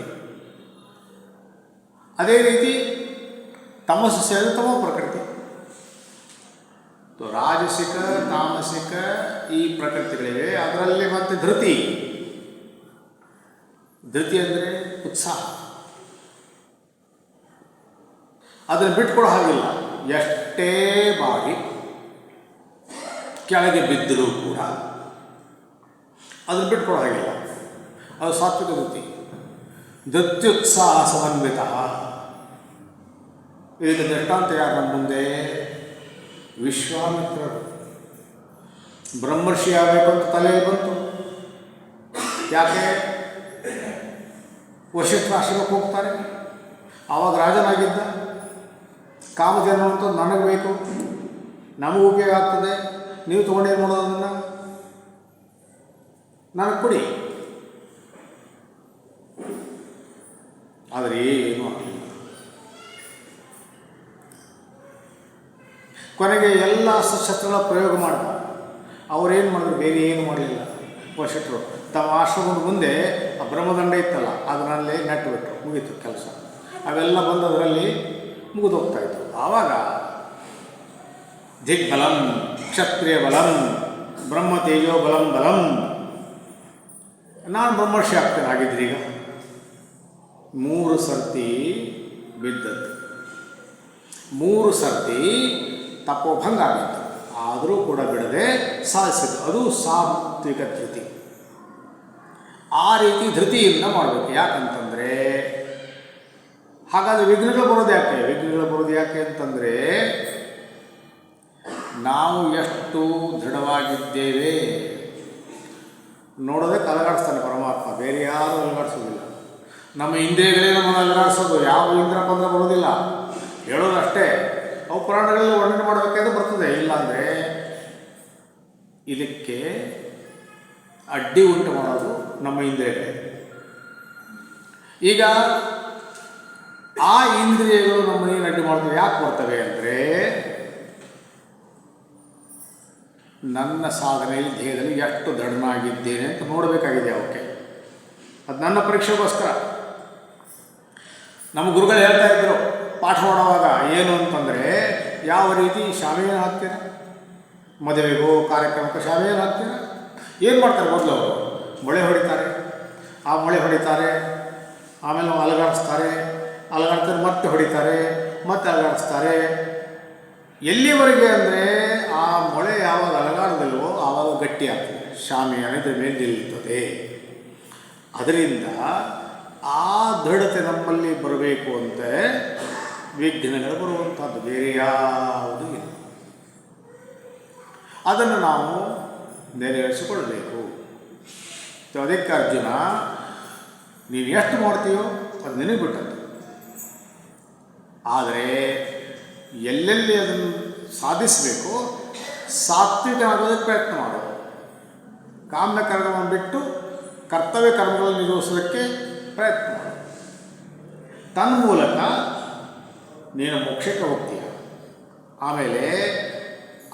ಅದೇ ರೀತಿ ತಮಸ್ಸು ಸೇರಿದ್ದು ತಮೋ ಪ್ರಕೃತಿ. ರಾಜಸಿಕ ತಾಮಸಿಕ ಈ ಪ್ರಕೃತಿಗಳಿವೆ. ಅದರಲ್ಲಿ ಮತ್ತೆ ಧೃತಿ. ಧೃತಿ ಅಂದರೆ ಉತ್ಸಾಹ. ಅದನ್ನು ಬಿಟ್ಕೊಡೋ ಹಾಗಿಲ್ಲ. ಎಷ್ಟೇ ಬಾರಿ ಕೆಳಗೆ ಬಿದ್ದರೂ ಕೂಡ ಅದನ್ನು ಬಿಟ್ಕೊಡೋ ಹಾಗಿಲ್ಲ. ಅದು ಸಾತ್ವಿಕ ಧೃತಿ. ಧೃತ್ಯುತ್ಸಾಹ ಸಮನ್ವಿತ. ಇದಕ್ಕೆ ದೃಷ್ಟಾಂತ ಯಾರು ನಮ್ಮ ಮುಂದೆ? ವಿಶ್ವಾಮಿತ್ರರು. ಬ್ರಹ್ಮರ್ಷಿ ಆಗಬೇಕು ಅಂತ ತಲೆಯಲ್ಲಿ ಬಂತು. ಯಾಕೆ? ವಶಿಷ್ಠಾಶ್ರಮಕ್ಕೆ ಹೋಗ್ತಾರೆ. ಆವಾಗ ರಾಜನಾಗಿದ್ದ. ಕಾಮಧೇನು ಅಂತ ನನಗೆ ಬೇಕು, ನಮಗೂ ಉಪಯೋಗ ಆಗ್ತದೆ, ನೀವು ತೊಗೊಂಡೇನು ಮಾಡೋದು, ಅದನ್ನು ನನಗೆ ಕೊಡಿ. ಆದರೆ ಏನೂ ಆಗಲಿಲ್ಲ. ಕೊನೆಗೆ ಎಲ್ಲ ಶಸ್ತ್ರಗಳ ಪ್ರಯೋಗ ಮಾಡ್ತಾರೆ. ಅವರೇನು ಮಾಡಿದ್ರು? ಬೇರೆ ಏನು ಮಾಡಲಿಲ್ಲ. ವಶಿಷ್ಠರು ತಮ್ಮ ಆಶ್ರಮದ ಮುಂದೆ ಆ ಬ್ರಹ್ಮದಂಡ ಇತ್ತಲ್ಲ, ಅದರಲ್ಲಿ ನೆಟ್ಟು ಬಿಟ್ಟರು. ಮುಗೀತು ಕೆಲಸ. ಅವೆಲ್ಲ ಬಂದು ಅದರಲ್ಲಿ ಮುಗಿದು ಹೋಗ್ತಾಯಿತ್ತು. ಆವಾಗ ದಿಗ್ಬಲಂ ಕ್ಷತ್ರಿಯ ಬಲಂ ಬ್ರಹ್ಮ ತೇಜೋ ಬಲಂ ಬಲಂ, ನಾನು ಬ್ರಹ್ಮರ್ಷಿ ಆಗ್ತೇನೆ. ಆಗಿದ್ರಿ ಈಗ 3 ಸರ್ತಿ ಬಿದ್ದದ್ದು, 3 ಸರ್ತಿ ತಪೋಭಂಗ ಆಗಿತ್ತು. ಆದರೂ ಕೂಡ ಬಿಡದೆ ಸಾಧಿಸಿದ್ದು. ಅದು ಸಾತ್ವಿಕ ಧೃತಿ. ಆ ರೀತಿ ಧೃತಿಯಿಂದ ಮಾಡಬೇಕು. ಯಾಕಂತಂದರೆ ಹಾಗಾದರೆ ವಿಘ್ನಗಳು ಬರೋದು ಯಾಕೆ? ವಿಘ್ನಗಳು ಬರೋದು ಯಾಕೆ ಅಂತಂದರೆ ನಾವು ಎಷ್ಟು ದೃಢವಾಗಿದ್ದೇವೆ ನೋಡೋದಕ್ಕೆ ಅಲಗಾಡಿಸ್ತಾನೆ ಪರಮಾತ್ಮ. ಬೇರೆ ಯಾರೂ ಅಲಗಾಡಿಸೋದಿಲ್ಲ. ನಮ್ಮ ಇಂದ್ರಿಯಗಳೇ ನಮ್ಮನ್ನು ಅಲಗಾಡಿಸೋದು. ಯಾವ ಇಂದ್ರ ಬಂದರೆ ಬರೋದಿಲ್ಲ, ಹೇಳೋದಷ್ಟೇ. ಅವು ಪುರಾಣಗಳಲ್ಲಿ ವರ್ಣನೆ ಮಾಡಬೇಕಾದ್ರೆ ಬರ್ತದೆ. ಇಲ್ಲಾಂದರೆ ಇದಕ್ಕೆ ಅಡ್ಡಿ ಉಂಟು ಮಾಡೋದು ನಮ್ಮ ಇಂದ್ರಿಯಗಳೇ. ಈಗ ಆ ಇಂದ್ರಿಯಗಳು ನಮ್ಮನ್ನೇನು ಅಡ್ಡಿ ಮಾಡ್ತವೆ. ಯಾಕೆ ಬರ್ತವೆ ಅಂದರೆ ನನ್ನ ಸಾಧನೆಯಲ್ಲಿ ದೇಹದಲ್ಲಿ ಎಷ್ಟು ದೃಢನಾಗಿದ್ದೇನೆ ಅಂತ ನೋಡಬೇಕಾಗಿದೆ ಅವಕ್ಕೆ. ಅದು ನನ್ನ ಪರೀಕ್ಷೆಗೋಸ್ಕರ. ನಮ್ಮ ಗುರುಗಳು ಹೇಳ್ತಾ ಇದ್ದರು ಪಾಠ ಮಾಡುವಾಗ ಏನು ಅಂತಂದರೆ, ಯಾವ ರೀತಿ ಶಾಮಿಯಾನ ಹಾಕ್ತೀರ, ಮದುವೆಗೋ ಕಾರ್ಯಕ್ರಮಕ್ಕೆ ಶಾಮಿಯಾನ ಹಾಕ್ತೀರ, ಏನು ಮಾಡ್ತಾರೆ ಮೊದಲು ಅವರು ಮೊಳೆ ಹೊಡಿತಾರೆ, ಆ ಮೊಳೆ ಹೊಡಿತಾರೆ, ಆಮೇಲೆ ಅಲಗಾಡಿಸ್ತಾರೆ, ಅಲಗಾಡ್ತಾರೆ, ಮತ್ತೆ ಹೊಡಿತಾರೆ, ಮತ್ತೆ ಅಲಗಾಡಿಸ್ತಾರೆ. ಎಲ್ಲಿವರೆಗೆ ಅಂದರೆ ಆ ಮೊಳೆ ಯಾವಾಗ ಅಲಗಾಡದಿಲ್ವೋ ಆವಾಗ ಗಟ್ಟಿ ಆಗ್ತದೆ, ಶಾಮಿಯಾನ ಇದ್ರ ಮೇಲೆ ನಿಲ್ತದೆ. ಅದರಿಂದ ಆ ದೃಢತೆ ನಮ್ಮಲ್ಲಿ ಬರಬೇಕು ಅಂತ ವಿಘ್ನಗಳು ಬರುವಂಥದ್ದು, ಬೇರೆ ಯಾವುದೂ ಇಲ್ಲ. ಅದನ್ನು ನಾವು ನೆರವೇರಿಸಿಕೊಳ್ಳಬೇಕು. ಅದಕ್ಕೆ ಅರ್ಜುನ, ನೀನು ಎಷ್ಟು ಮಾಡ್ತೀಯೋ ಅದು ನಿನಗೆ ಬಿಟ್ಟದ್ದು. ಆದರೆ ಎಲ್ಲೆಲ್ಲಿ ಅದನ್ನು ಸಾಧಿಸಬೇಕು, ಸಾತ್ವಿಕ ಆಗೋದಕ್ಕೆ ಪ್ರಯತ್ನ ಮಾಡು. ಕಾಮ್ಯ ಕರ್ಮವನ್ನು ಬಿಟ್ಟು ಕರ್ತವ್ಯ ಕರ್ಮಗಳನ್ನು ನಿರ್ವಹಿಸೋದಕ್ಕೆ ಪ್ರಯತ್ನ ಮಾಡು. ತನ್ಮೂಲಕ ನೀನು ಮೋಕ್ಷಕ್ಕೆ ಹೋಗ್ತೀಯ. ಆಮೇಲೆ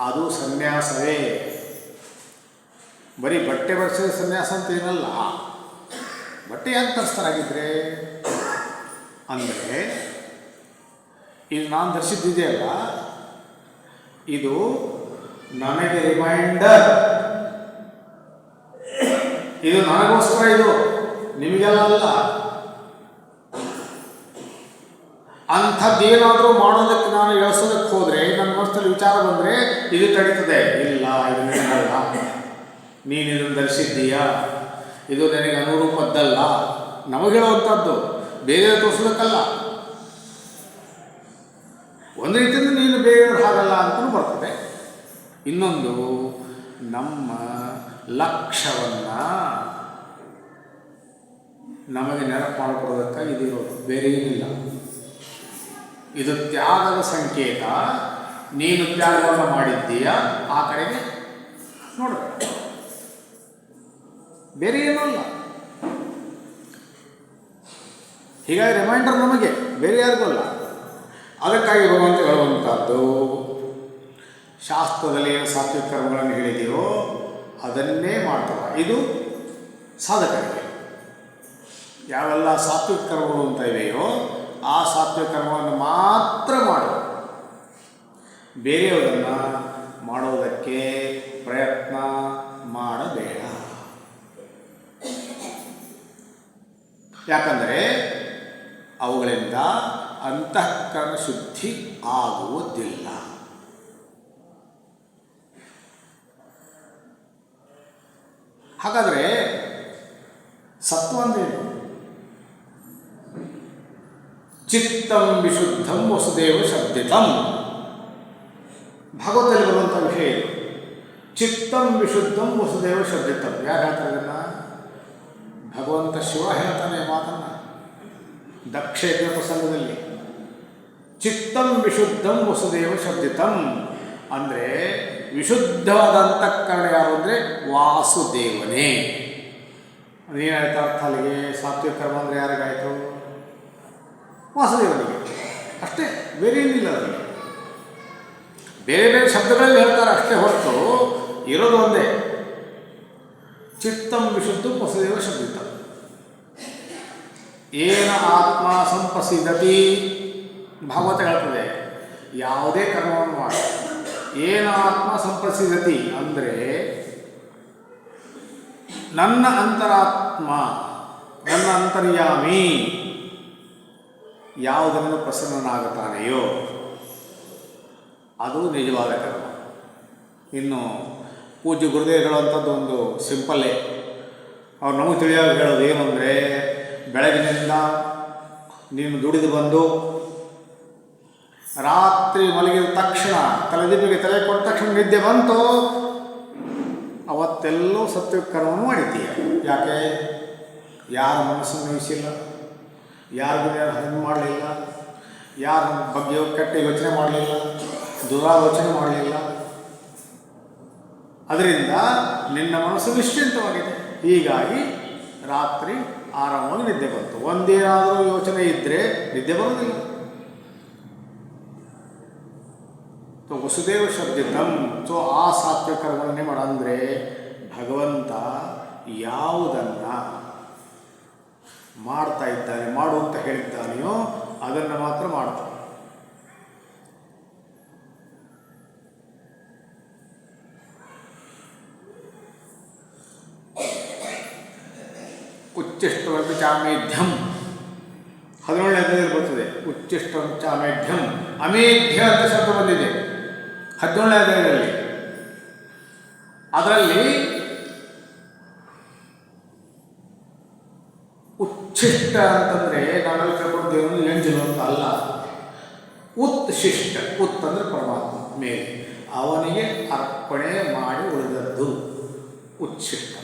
ಅದು ಸನ್ಯಾಸವೇ. ಬರೀ ಬಟ್ಟೆ ಬರೆಸಿದ ಸನ್ಯಾಸ ಅಂತ ಏನಲ್ಲ. ಬಟ್ಟೆ ಯಾಕೆ ತರಿಸ್ತಾರಾಗಿದ್ದರೆ ಅಂದರೆ, ಇದು ನಾನು ಧರಿಸಿದ್ದಿದೆಯಲ್ಲ, ಇದು ನನಗೆ ರಿಮೈಂಡರ್, ಇದು ನನಗೋಸ್ಕರ, ಇದು ನಿಮಗೆಲ್ಲ ಅಲ್ಲ. ಅಂಥದ್ದೇನಾದರೂ ಮಾಡೋದಕ್ಕೆ ನಾನು ಎಳಿಸೋದಕ್ಕೆ ಹೋದರೆ, ನನ್ನ ಮನಸ್ಸಲ್ಲಿ ವಿಚಾರ ಬಂದರೆ ಇದು ತಡೀತದೆ. ಇಲ್ಲ, ಇದು ನನಗಲ್ಲ, ನೀನು ಇದನ್ನು ಧರಿಸಿದ್ದೀಯಾ, ಇದು ನನಗೆ ಅನುರೂಪದ್ದಲ್ಲ, ನಮಗೆ ಹೇಳುವಂಥದ್ದು, ಬೇರೆ ತೋರಿಸೋದಕ್ಕಲ್ಲ. ಒಂದು ರೀತಿಯಿಂದ ನೀನು ಬೇರೆಯವ್ರು ಹಾಗಲ್ಲ ಅಂತಲೂ ಬರ್ತದೆ. ಇನ್ನೊಂದು, ನಮ್ಮ ಲಕ್ಷ್ಯವನ್ನು ನಮಗೆ ನೆನಪು ಮಾಡಿಕೊಡೋದಕ್ಕೆ ಇದಿರೋದು, ಬೇರೆ ಏನಿಲ್ಲ. ಇದು ತ್ಯಾಗದ ಸಂಕೇತ. ನೀನು ತ್ಯಾಗವನ್ನು ಮಾಡಿದ್ದೀಯ, ಆ ಕಡೆಗೆ ನೋಡಬೇಕು, ಬೇರೆ ಏನೂ ಅಲ್ಲ. ಹೀಗಾಗಿ ರಿಮೈಂಡರ್ ನಮಗೆ, ಬೇರೆ ಯಾರಿಗೂ ಅಲ್ಲ. ಅದಕ್ಕಾಗಿ ಭಗವಂತ ಹೇಳುವಂಥದ್ದು, ಶಾಸ್ತ್ರದಲ್ಲಿ ಏನು ಸಾತ್ವಿಕ ಕರ್ಮಗಳನ್ನು ಹೇಳಿದೆಯೋ ಅದನ್ನೇ ಮಾಡ್ತವೆ. ಇದು ಸಾಧಕರಿಗೆ. ಯಾವೆಲ್ಲ ಸಾತ್ವಿಕ ಕರ್ಮಗಳು ಅಂತ ಇವೆಯೋ ಆ ಸಾತ್ವಿಕ ಕರ್ಮವನ್ನು ಮಾತ್ರ ಮಾಡು. ಬೇರೆಯವರನ್ನು ಮಾಡೋದಕ್ಕೆ ಪ್ರಯತ್ನ ಮಾಡಬೇಡ. ಯಾಕಂದರೆ ಅವುಗಳಿಂದ ಅಂತಃಕರಣ ಶುದ್ಧಿ ಆಗುವುದಿಲ್ಲ. ಹಾಗಾದರೆ ಸತ್ವ ಅಂದೇನು? ಚಿತ್ತಂ ವಿಶುದ್ಧಂ ವಸುದೇವ ಶಬ್ದಿತಂ. ಭಾಗವತದಲ್ಲಿ ಬರುವಂಥ ವಿಷಯ ಇದು. ಚಿತ್ತಂ ವಿಶುದ್ಧಂ ವಸುದೇವ ಶಬ್ದಿತಂ. ಯಾರು ಹೇಳ್ತಾರೆ ಇದನ್ನು? ಭಗವಂತ ಶಿವ ಹೇಳ್ತಾನೆ ಮಾತನ್ನು ದಕ್ಷ ಯಜ್ಞ ಪ್ರಸಂಗದಲ್ಲಿ. ಚಿತ್ತಂ ವಿಶುದ್ಧಂ ವಸುದೇವ ಶಬ್ದಿತಂ ಅಂದರೆ ವಿಶುದ್ಧವಾದ ಅಂತಃಕರಣ ಯಾರು ಅಂದರೆ ವಾಸುದೇವನೇ. ಅದೇನಾಯ್ತು ಅರ್ಥ ಅಲ್ಲಿಗೆ? ಸಾತ್ವಿಕ ಕರ್ಮ ಅಂದರೆ ಯಾರಿಗಾಯಿತು? ವಾಸುದೇವನಿಗೆ ಅಷ್ಟೇ, ಬೇರೆ ಏನಿಲ್ಲ. ಅದರಲ್ಲಿ ಬೇರೆ ಬೇರೆ ಶಬ್ದಗಳಲ್ಲಿ ಹೇಳ್ತಾರೆ ಅಷ್ಟೇ ಹೊರತು ಇರೋದು ಒಂದೇ. ಚಿತ್ತಂ ವಿಶುದ್ಧ ವಸುದೇವ ಶಬ್ದಿತ. ಏನ ಆತ್ಮ ಸಂಪಸಿದತಿ. ಭಾಗವತ ಹೇಳ್ತದೆ, ಯಾವುದೇ ಕರ್ಮವನ್ನು ಮಾಡಿ ಏನ ಆತ್ಮ ಸಂಪಸಿದತಿ ಅಂದರೆ ನನ್ನ ಅಂತರಾತ್ಮ, ನನ್ನ ಅಂತರ್ಯಾಮಿ ಯಾವುದನ್ನು ಪ್ರಸನ್ನನಾಗುತ್ತಾನೆಯೋ ಅದು ನಿಜವಾದ ಕರ್ಮ. ಇನ್ನು ಪೂಜ್ಯ ಗುರುದೇವ್ ಹೇಳುವಂಥದ್ದು ಒಂದು ಸಿಂಪಲ್ಲೇ. ಅವ್ರು ನಮಗೆ ತಿಳಿಯಾಗಿ ಹೇಳೋದು ಏನು ಅಂದರೆ, ಬೆಳಗಿನಿಂದ ನೀನು ದುಡಿದು ಬಂದು ರಾತ್ರಿ ಮಲಗಿದ ತಕ್ಷಣ ತಲೆದಿಬ್ಬಿಗೆ ತಲೆ ಕೊಟ್ಟ ತಕ್ಷಣ ನಿದ್ದೆ ಬಂತು, ಅವತ್ತೆಲ್ಲೂ ಸತ್ವಿಕ ಕರ್ಮವನ್ನು ಮಾಡಿದ್ದೀಯ. ಯಾಕೆ? ಯಾರ ಮನಸ್ಸನ್ನು ನೋಯಿಸಿಲ್ಲ, ಯಾರಿಗೂ ಹಣ್ಣು ಮಾಡಲಿಲ್ಲ, ಯಾರ ಬಗ್ಗೆ ಕೆಟ್ಟ ಯೋಚನೆ ಮಾಡಲಿಲ್ಲ, ದುರಾಲೋಚನೆ ಮಾಡಲಿಲ್ಲ. ಅದರಿಂದ ನಿನ್ನ ಮನಸ್ಸು ನಿಶ್ಚಿಂತವಾಗಿದೆ. ಹೀಗಾಗಿ ರಾತ್ರಿ ಆರಾಮಾಗಿ ನಿದ್ದೆ ಬಂತು. ಒಂದೇನಾದರೂ ಯೋಚನೆ ಇದ್ದರೆ ನಿದ್ದೆ ಬರೋದಿಲ್ಲ. ವಸುದೇವ ಶಬ್ದಿತಂ. ಸೊ ಆ ಸಾತ್ವಿಕ ಕರ್ಮಗಳನ್ನೇ ಮಾಡಂದರೆ ಭಗವಂತ ಯಾವುದನ್ನು ಮಾಡ್ತಾ ಇದ್ದಾನೆ, ಮಾಡು ಅಂತ ಹೇಳಿದ್ದಾನೆಯೋ ಅದನ್ನು ಮಾತ್ರ ಮಾಡ್ತಾನೆ. ಉಚ್ಚಿಷ್ಟವಂತ ಚಾಮೇಧ್ಯಂ 17ನೇದಲ್ಲಿ ಬರ್ತದೆ. ಉಚ್ಚಿಷ್ಟವಂತ ಚಾಮೇಧ್ಯಂ, ಅಮೇಧ್ಯ ಅಂತ ಶಬ್ದ ಬಂದಿದೆ 17ನೇದಲ್ಲಿ. ಅದರಲ್ಲಿ ಉಚ್ಛಿಷ್ಟ ಅಂತಂದರೆ ನಾವೆಲ್ಲ ತಿಳ್ಕೊಳ್ತೇವೆ ಎಂಜಲು ಅಂತ ಅಲ್ಲ. ಉತ್ಶಿಷ್ಟ, ಉತ್ ಅಂದರೆ ಪರಮಾತ್ಮ ಮೇಲೆ, ಅವನಿಗೆ ಅರ್ಪಣೆ ಮಾಡಿ ಉಳಿದದ್ದು ಉಚ್ಛಿಷ್ಟ.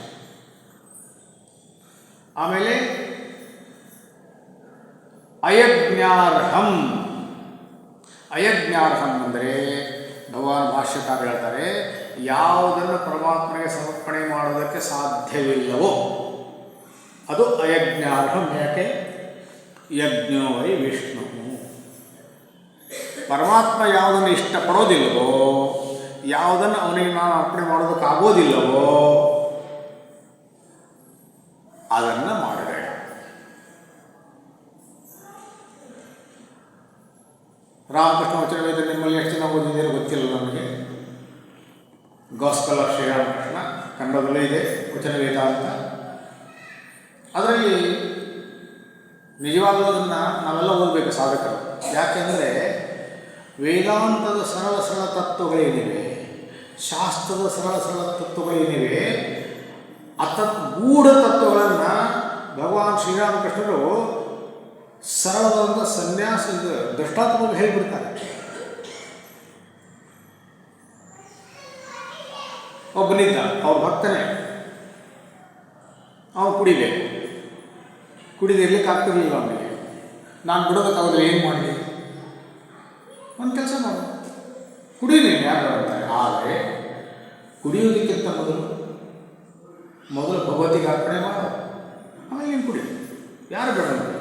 ಆಮೇಲೆ ಅಯಜ್ಞಾರ್ಹಂ. ಅಯಜ್ಞಾರ್ಹಂ ಅಂದರೆ ಭಗವಾನ್ ಭಾಷ್ಯಕಾರ ಹೇಳ್ತಾರೆ, ಯಾವುದನ್ನು ಪರಮಾತ್ಮನಿಗೆ ಸಮರ್ಪಣೆ ಮಾಡುವುದಕ್ಕೆ ಸಾಧ್ಯವಿಲ್ಲವೋ ಅದು ಅಯಜ್ಞಾರ್ಹಂ. ಯಾಕೆ? ಯಜ್ಞೋ ವೈ ವಿಷ್ಣು. ಪರಮಾತ್ಮ ಯಾವುದನ್ನು ಇಷ್ಟಪಡೋದಿಲ್ಲವೋ, ಯಾವುದನ್ನು ಅವನಿಗೆ ನಾನು ಅರ್ಪಣೆ ಮಾಡೋದಕ್ಕಾಗೋದಿಲ್ಲವೋ ಅದನ್ನು ಮಾಡಬೇಡ. ರಾಮಕೃಷ್ಣ ವಚನ ವೇದ ನಿಮ್ಮಲ್ಲಿ ಎಷ್ಟು ಜನ ಓದಿದ್ದೀರೋ ಗೊತ್ತಿಲ್ಲ ನನಗೆ. ಗಾಸ್ಪಲ್ ಆಫ್ ಶ್ರೀರಾಮಕೃಷ್ಣ ಕನ್ನಡದಲ್ಲೇ ಇದೆ ವಚನ ವೇದ ಅಂತ. ಅದರಲ್ಲಿ ನಿಜವಾಗಲೂ ಅದನ್ನು ನಾವೆಲ್ಲ ಓದಬೇಕು ಸಾಧಕರು. ಯಾಕೆಂದರೆ ವೇದಾಂತದ ಸರಳ ಸರಳ ತತ್ವಗಳೇನಿವೆ, ಶಾಸ್ತ್ರದ ಸರಳ ಸರಳ ತತ್ವಗಳೇನಿವೆ, ಗೂಢ ತತ್ವಗಳನ್ನು ಭಗವಾನ್ ಶ್ರೀರಾಮಕೃಷ್ಣರು ಸರಳವಾದ ಸನ್ಯಾಸ ದೃಷ್ಟಾಂತವಾಗಿ ಹೇಳಿಬಿಡ್ತಾರೆ. ಒಬ್ಬನಿದ್ದ, ಅವ್ರ ಭಕ್ತನೇ, ಅವನು ಕುಡಿಬೇಕು. ಕುಡಿದಿರ್ಲಿಕ್ಕೆ ಆಗ್ತಿರ್ಲಿಲ್ಲ ಅವನಿಗೆ. ನಾನು ಬಿಡೋದಕ್ಕಾಗೋದಿಲ್ಲ, ಏನು ಮಾಡಲಿ? ಒಂದು ಕೆಲಸ ಮಾಡು, ಕುಡಿಯಲಿ, ಯಾರು ಅಂತಾರೆ. ಆದರೆ ಕುಡಿಯೋದಕ್ಕಿಂತ ಮೊದಲು ಭಗವತಿಗೆ ಅರ್ಪಣೆ ಮಾಡು, ಆಮೇಲೆ ಏನು ಕುಡಿ. ಯಾರು ಬೇಡ ನೋಡಿ.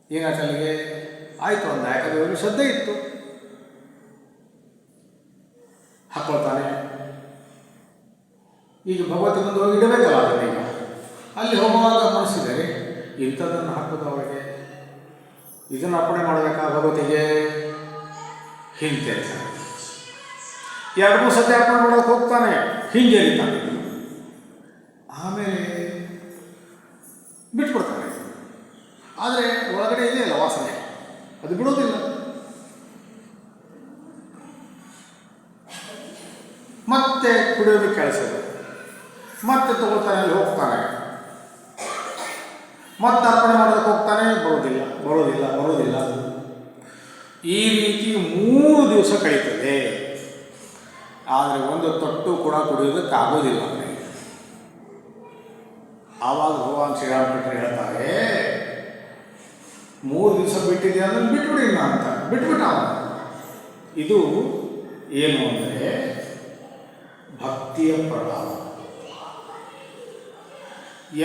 ಏನಾಚಲ್ಲಿಗೆ ಆಯಿತು ಅಂದ. ಯಾಕಂದರೆ ಅವರಿಗೆ ಶ್ರದ್ಧೆ ಇತ್ತು, ಹಾಕ್ಕೊಳ್ತಾನೆ. ಈಗ ಭಗವತಿ ಮುಂದೆ ಹೋಗಿ ಇಡಬೇಕಲ್ಲ ಅದನ್ನೀಗ. ಅಲ್ಲಿ ಹೋಗುವಾಗ ಮನಸ್ಸಿದೆ, ಇಂಥದ್ದನ್ನು ಹಾಕೋದು ಅವಳಿಗೆ, ಇದನ್ನು ಅರ್ಪಣೆ ಮಾಡಬೇಕಾ ಭಗವತಿಗೆ, ಹಿಂದೆ 2-3 ಸತಿ ಅರ್ಪಣೆ ಮಾಡೋಕೆ ಹೋಗ್ತಾನೆ, ಹಿಂಜರಿತಾನೆ. ಆಮೇಲೆ ಬಿಟ್ಬಿಡ್ತಾನೆ. ಆದರೆ ಒಳಗಡೆ ಇದೆಯಲ್ಲ ವಾಸನೆ, ಅದು ಬಿಡೋದಿಲ್ಲ. ಮತ್ತೆ ಕುಡಿಯೋದಕ್ಕೆ ಕಳಿಸೋದು, ಮತ್ತೆ ತಗೋತಾನೆ, ಅಲ್ಲಿ ಹೋಗ್ತಾನೆ, ಮತ್ತೆ ಅರ್ಪಣೆ ಮಾಡೋದಕ್ಕೆ ಹೋಗ್ತಾನೆ, ಬರೋದಿಲ್ಲ. ಈ ರೀತಿ 3 ದಿವಸ ಕಳೀತದೆ. ಆದರೆ ಒಂದು ತೊಟ್ಟು ಕೂಡ ಕುಡಿಯೋದಕ್ಕಾಗೋದಿಲ್ಲ ಅವನಿಗೆ. ಆವಾಗ ಭಗವಾನ್ ಶ್ರೀರಾಮಕೃಷ್ಣ ಹೇಳ್ತಾರೆ, 3 ದಿವಸ ಬಿಟ್ಟಿದೆ ಅಂದ್ರೆ ಬಿಟ್ಬಿಡಿಲ್ಲ ಅಂತ. ಬಿಟ್ಬಿಟ್ಟ ಅವನು. ಇದು ಏನು ಅಂದರೆ ಭಕ್ತಿಯ ಪ್ರಭಾವ.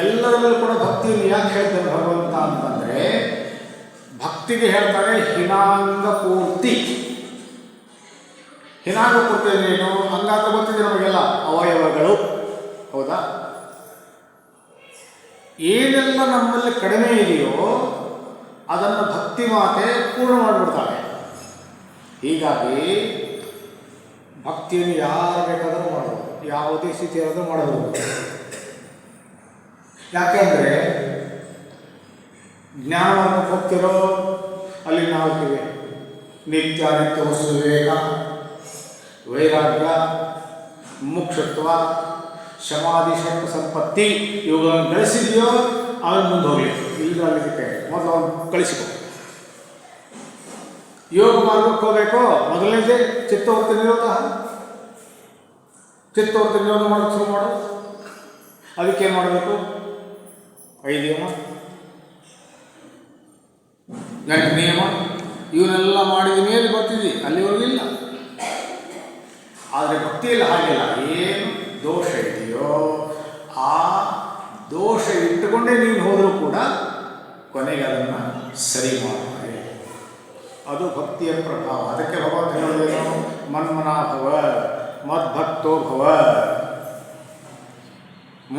ಎಲ್ಲರಲ್ಲೂ ಕೂಡ ಭಕ್ತಿಯನ್ನು ಯಾಕೆ ಹೇಳ್ತಾರೆ ಭಗವಂತ ಅಂತಂದರೆ, ಭಕ್ತಿಗೆ ಹೇಳ್ತಾರೆ ಹಿನಾಂಗ ಪೂರ್ತಿ. ಹಿನಾಂಗ ಪೂರ್ತಿ ಏನು? ಅಂಗಾಂಗ ಗೊತ್ತಿದೆ ನಮಗೆಲ್ಲ, ಅವಯವಗಳು, ಹೌದಾ? ಏನೆಲ್ಲ ನಮ್ಮಲ್ಲಿ ಕಡಿಮೆ ಇದೆಯೋ ಅದನ್ನು ಭಕ್ತಿ ಮಾತೆ ಪೂರ್ಣ ಮಾಡಿಬಿಡ್ತಾಳೆ. ಹೀಗಾಗಿ ಭಕ್ತಿಯನ್ನು ಯಾರು ಬೇಕಾದರೂ ಮಾಡಬಹುದು, ಯಾವುದೇ ಸ್ಥಿತಿಯಾದರೂ ಮಾಡಬಹುದು. ಯಾಕೆಂದರೆ ಜ್ಞಾನವನ್ನು ಹೋಗ್ತಿರೋ ಅಲ್ಲಿ ನಾವು ಹೋಗ್ತೀವಿ. ನಿತ್ಯಾನಿತ್ಯ ವಸ್ತು ವಿವೇಕ, ವೈರಾಗ್ಯ, ಮುಕ್ಷತ್ವ, ಶಮಾಧಿ ಶಕ್ತ ಸಂಪತ್ತಿ ಇವುಗಳನ್ನು ಗಳಿಸಿದೆಯೋ ಅವನು ಮುಂದೆ ಹೋಗಲಿ. ಈಗ ಅಲ್ಲಿದ್ದಕ್ಕೆ ಮೊದಲು ಅವನು ಕಳಿಸಿಕೊ. ಯೋಗ ಮಾರ್ಗಕ್ಕೆ ಹೋಗಬೇಕು. ಮೊದಲನೇದೇ ಚಿತ್ತವೃತ್ತಿ ನಿರೋಧ. ಚಿತ್ತವೃತ್ತಿ ನಿರೋಧ ಮಾಡೋಕ್ಕೆ ಶುರು ಮಾಡು. ಅದಕ್ಕೇನು ಮಾಡಬೇಕು? 5 ನಿಯಮ, 8 ನಿಯಮ, ಇವನ್ನೆಲ್ಲ ಮಾಡಿದ ಮೇಲೆ ಬರ್ತಿದ್ವಿ, ಅಲ್ಲಿವರೆಗಿಲ್ಲ. ಆದರೆ ಭಕ್ತಿಯಲ್ಲಿ ಹಾಗಿಲ್ಲ. ಏನು ದೋಷ ಇದೆಯೋ ಆ ದೋಷ ಇಟ್ಟುಕೊಂಡೇ ನೀನು ಹೋದರೂ ಕೂಡ ಕೊನೆಗೆ ಅದನ್ನು ಸರಿ ಮಾಡ್ತಾರೆ. ಅದು ಭಕ್ತಿಯ ಪ್ರಭಾವ. ಅದಕ್ಕೆ ಭಗವಂತ ಹೇಳೋದೇನು? ಮನ್ಮನಾಭವ, ಮದ್ಭಕ್ತೋ ಭವ,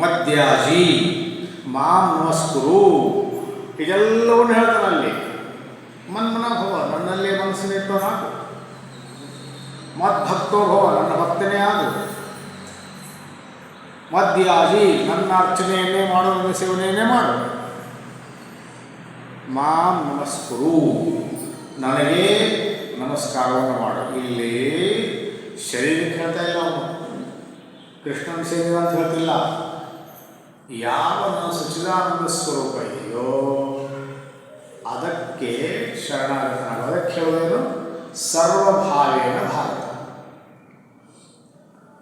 ಮದ್ಯಾಜಿ, ಮಾಂ ನಮಸ್ಕುರು, ಇದೆಲ್ಲವನ್ನು ಹೇಳ್ತಾನೆ ಅಲ್ಲಿ. ಮನ್ಮನಾಭವ, ನನ್ನಲ್ಲೇ ಮನಸ್ಸಿನಿಟ್ಟು ಹಾಕು. ಮದ್ಭಕ್ತೋ ಭವ, ನನ್ನ ಭಕ್ತನೇ ಆಗು. ಮದ್ಯಾಜಿ, ನನ್ನ ಅರ್ಚನೆಯನ್ನೇ ಮಾಡು, ನನ್ನ ಸೇವನೆಯನ್ನೇ ಮಾಡು. ಮಾಂ ನಮಸ್ಕುರು, ನನಗೆ ನಮಸ್ಕಾರವನ್ನು ಮಾಡು. ಇಲ್ಲಿ ಶರೀರಕ್ಕೆ ಹೇಳ್ತಾ ಇಲ್ಲ ಅವನು, ಕೃಷ್ಣನ ಶರೀರ ಅಂತ ಹೇಳ್ತಿಲ್ಲ. ಯಾವ ನನ್ನ ಸಚ್ಚಿದಾನಂದ ಸ್ವರೂಪ ಇದೆಯೋ ಅದಕ್ಕೆ ಶರಣಾಗತನಾಗ. ಅದಕ್ಕೆ ಹೇಳೋದೇನು? ಸರ್ವಭಾವೇನ ಭಾರತ,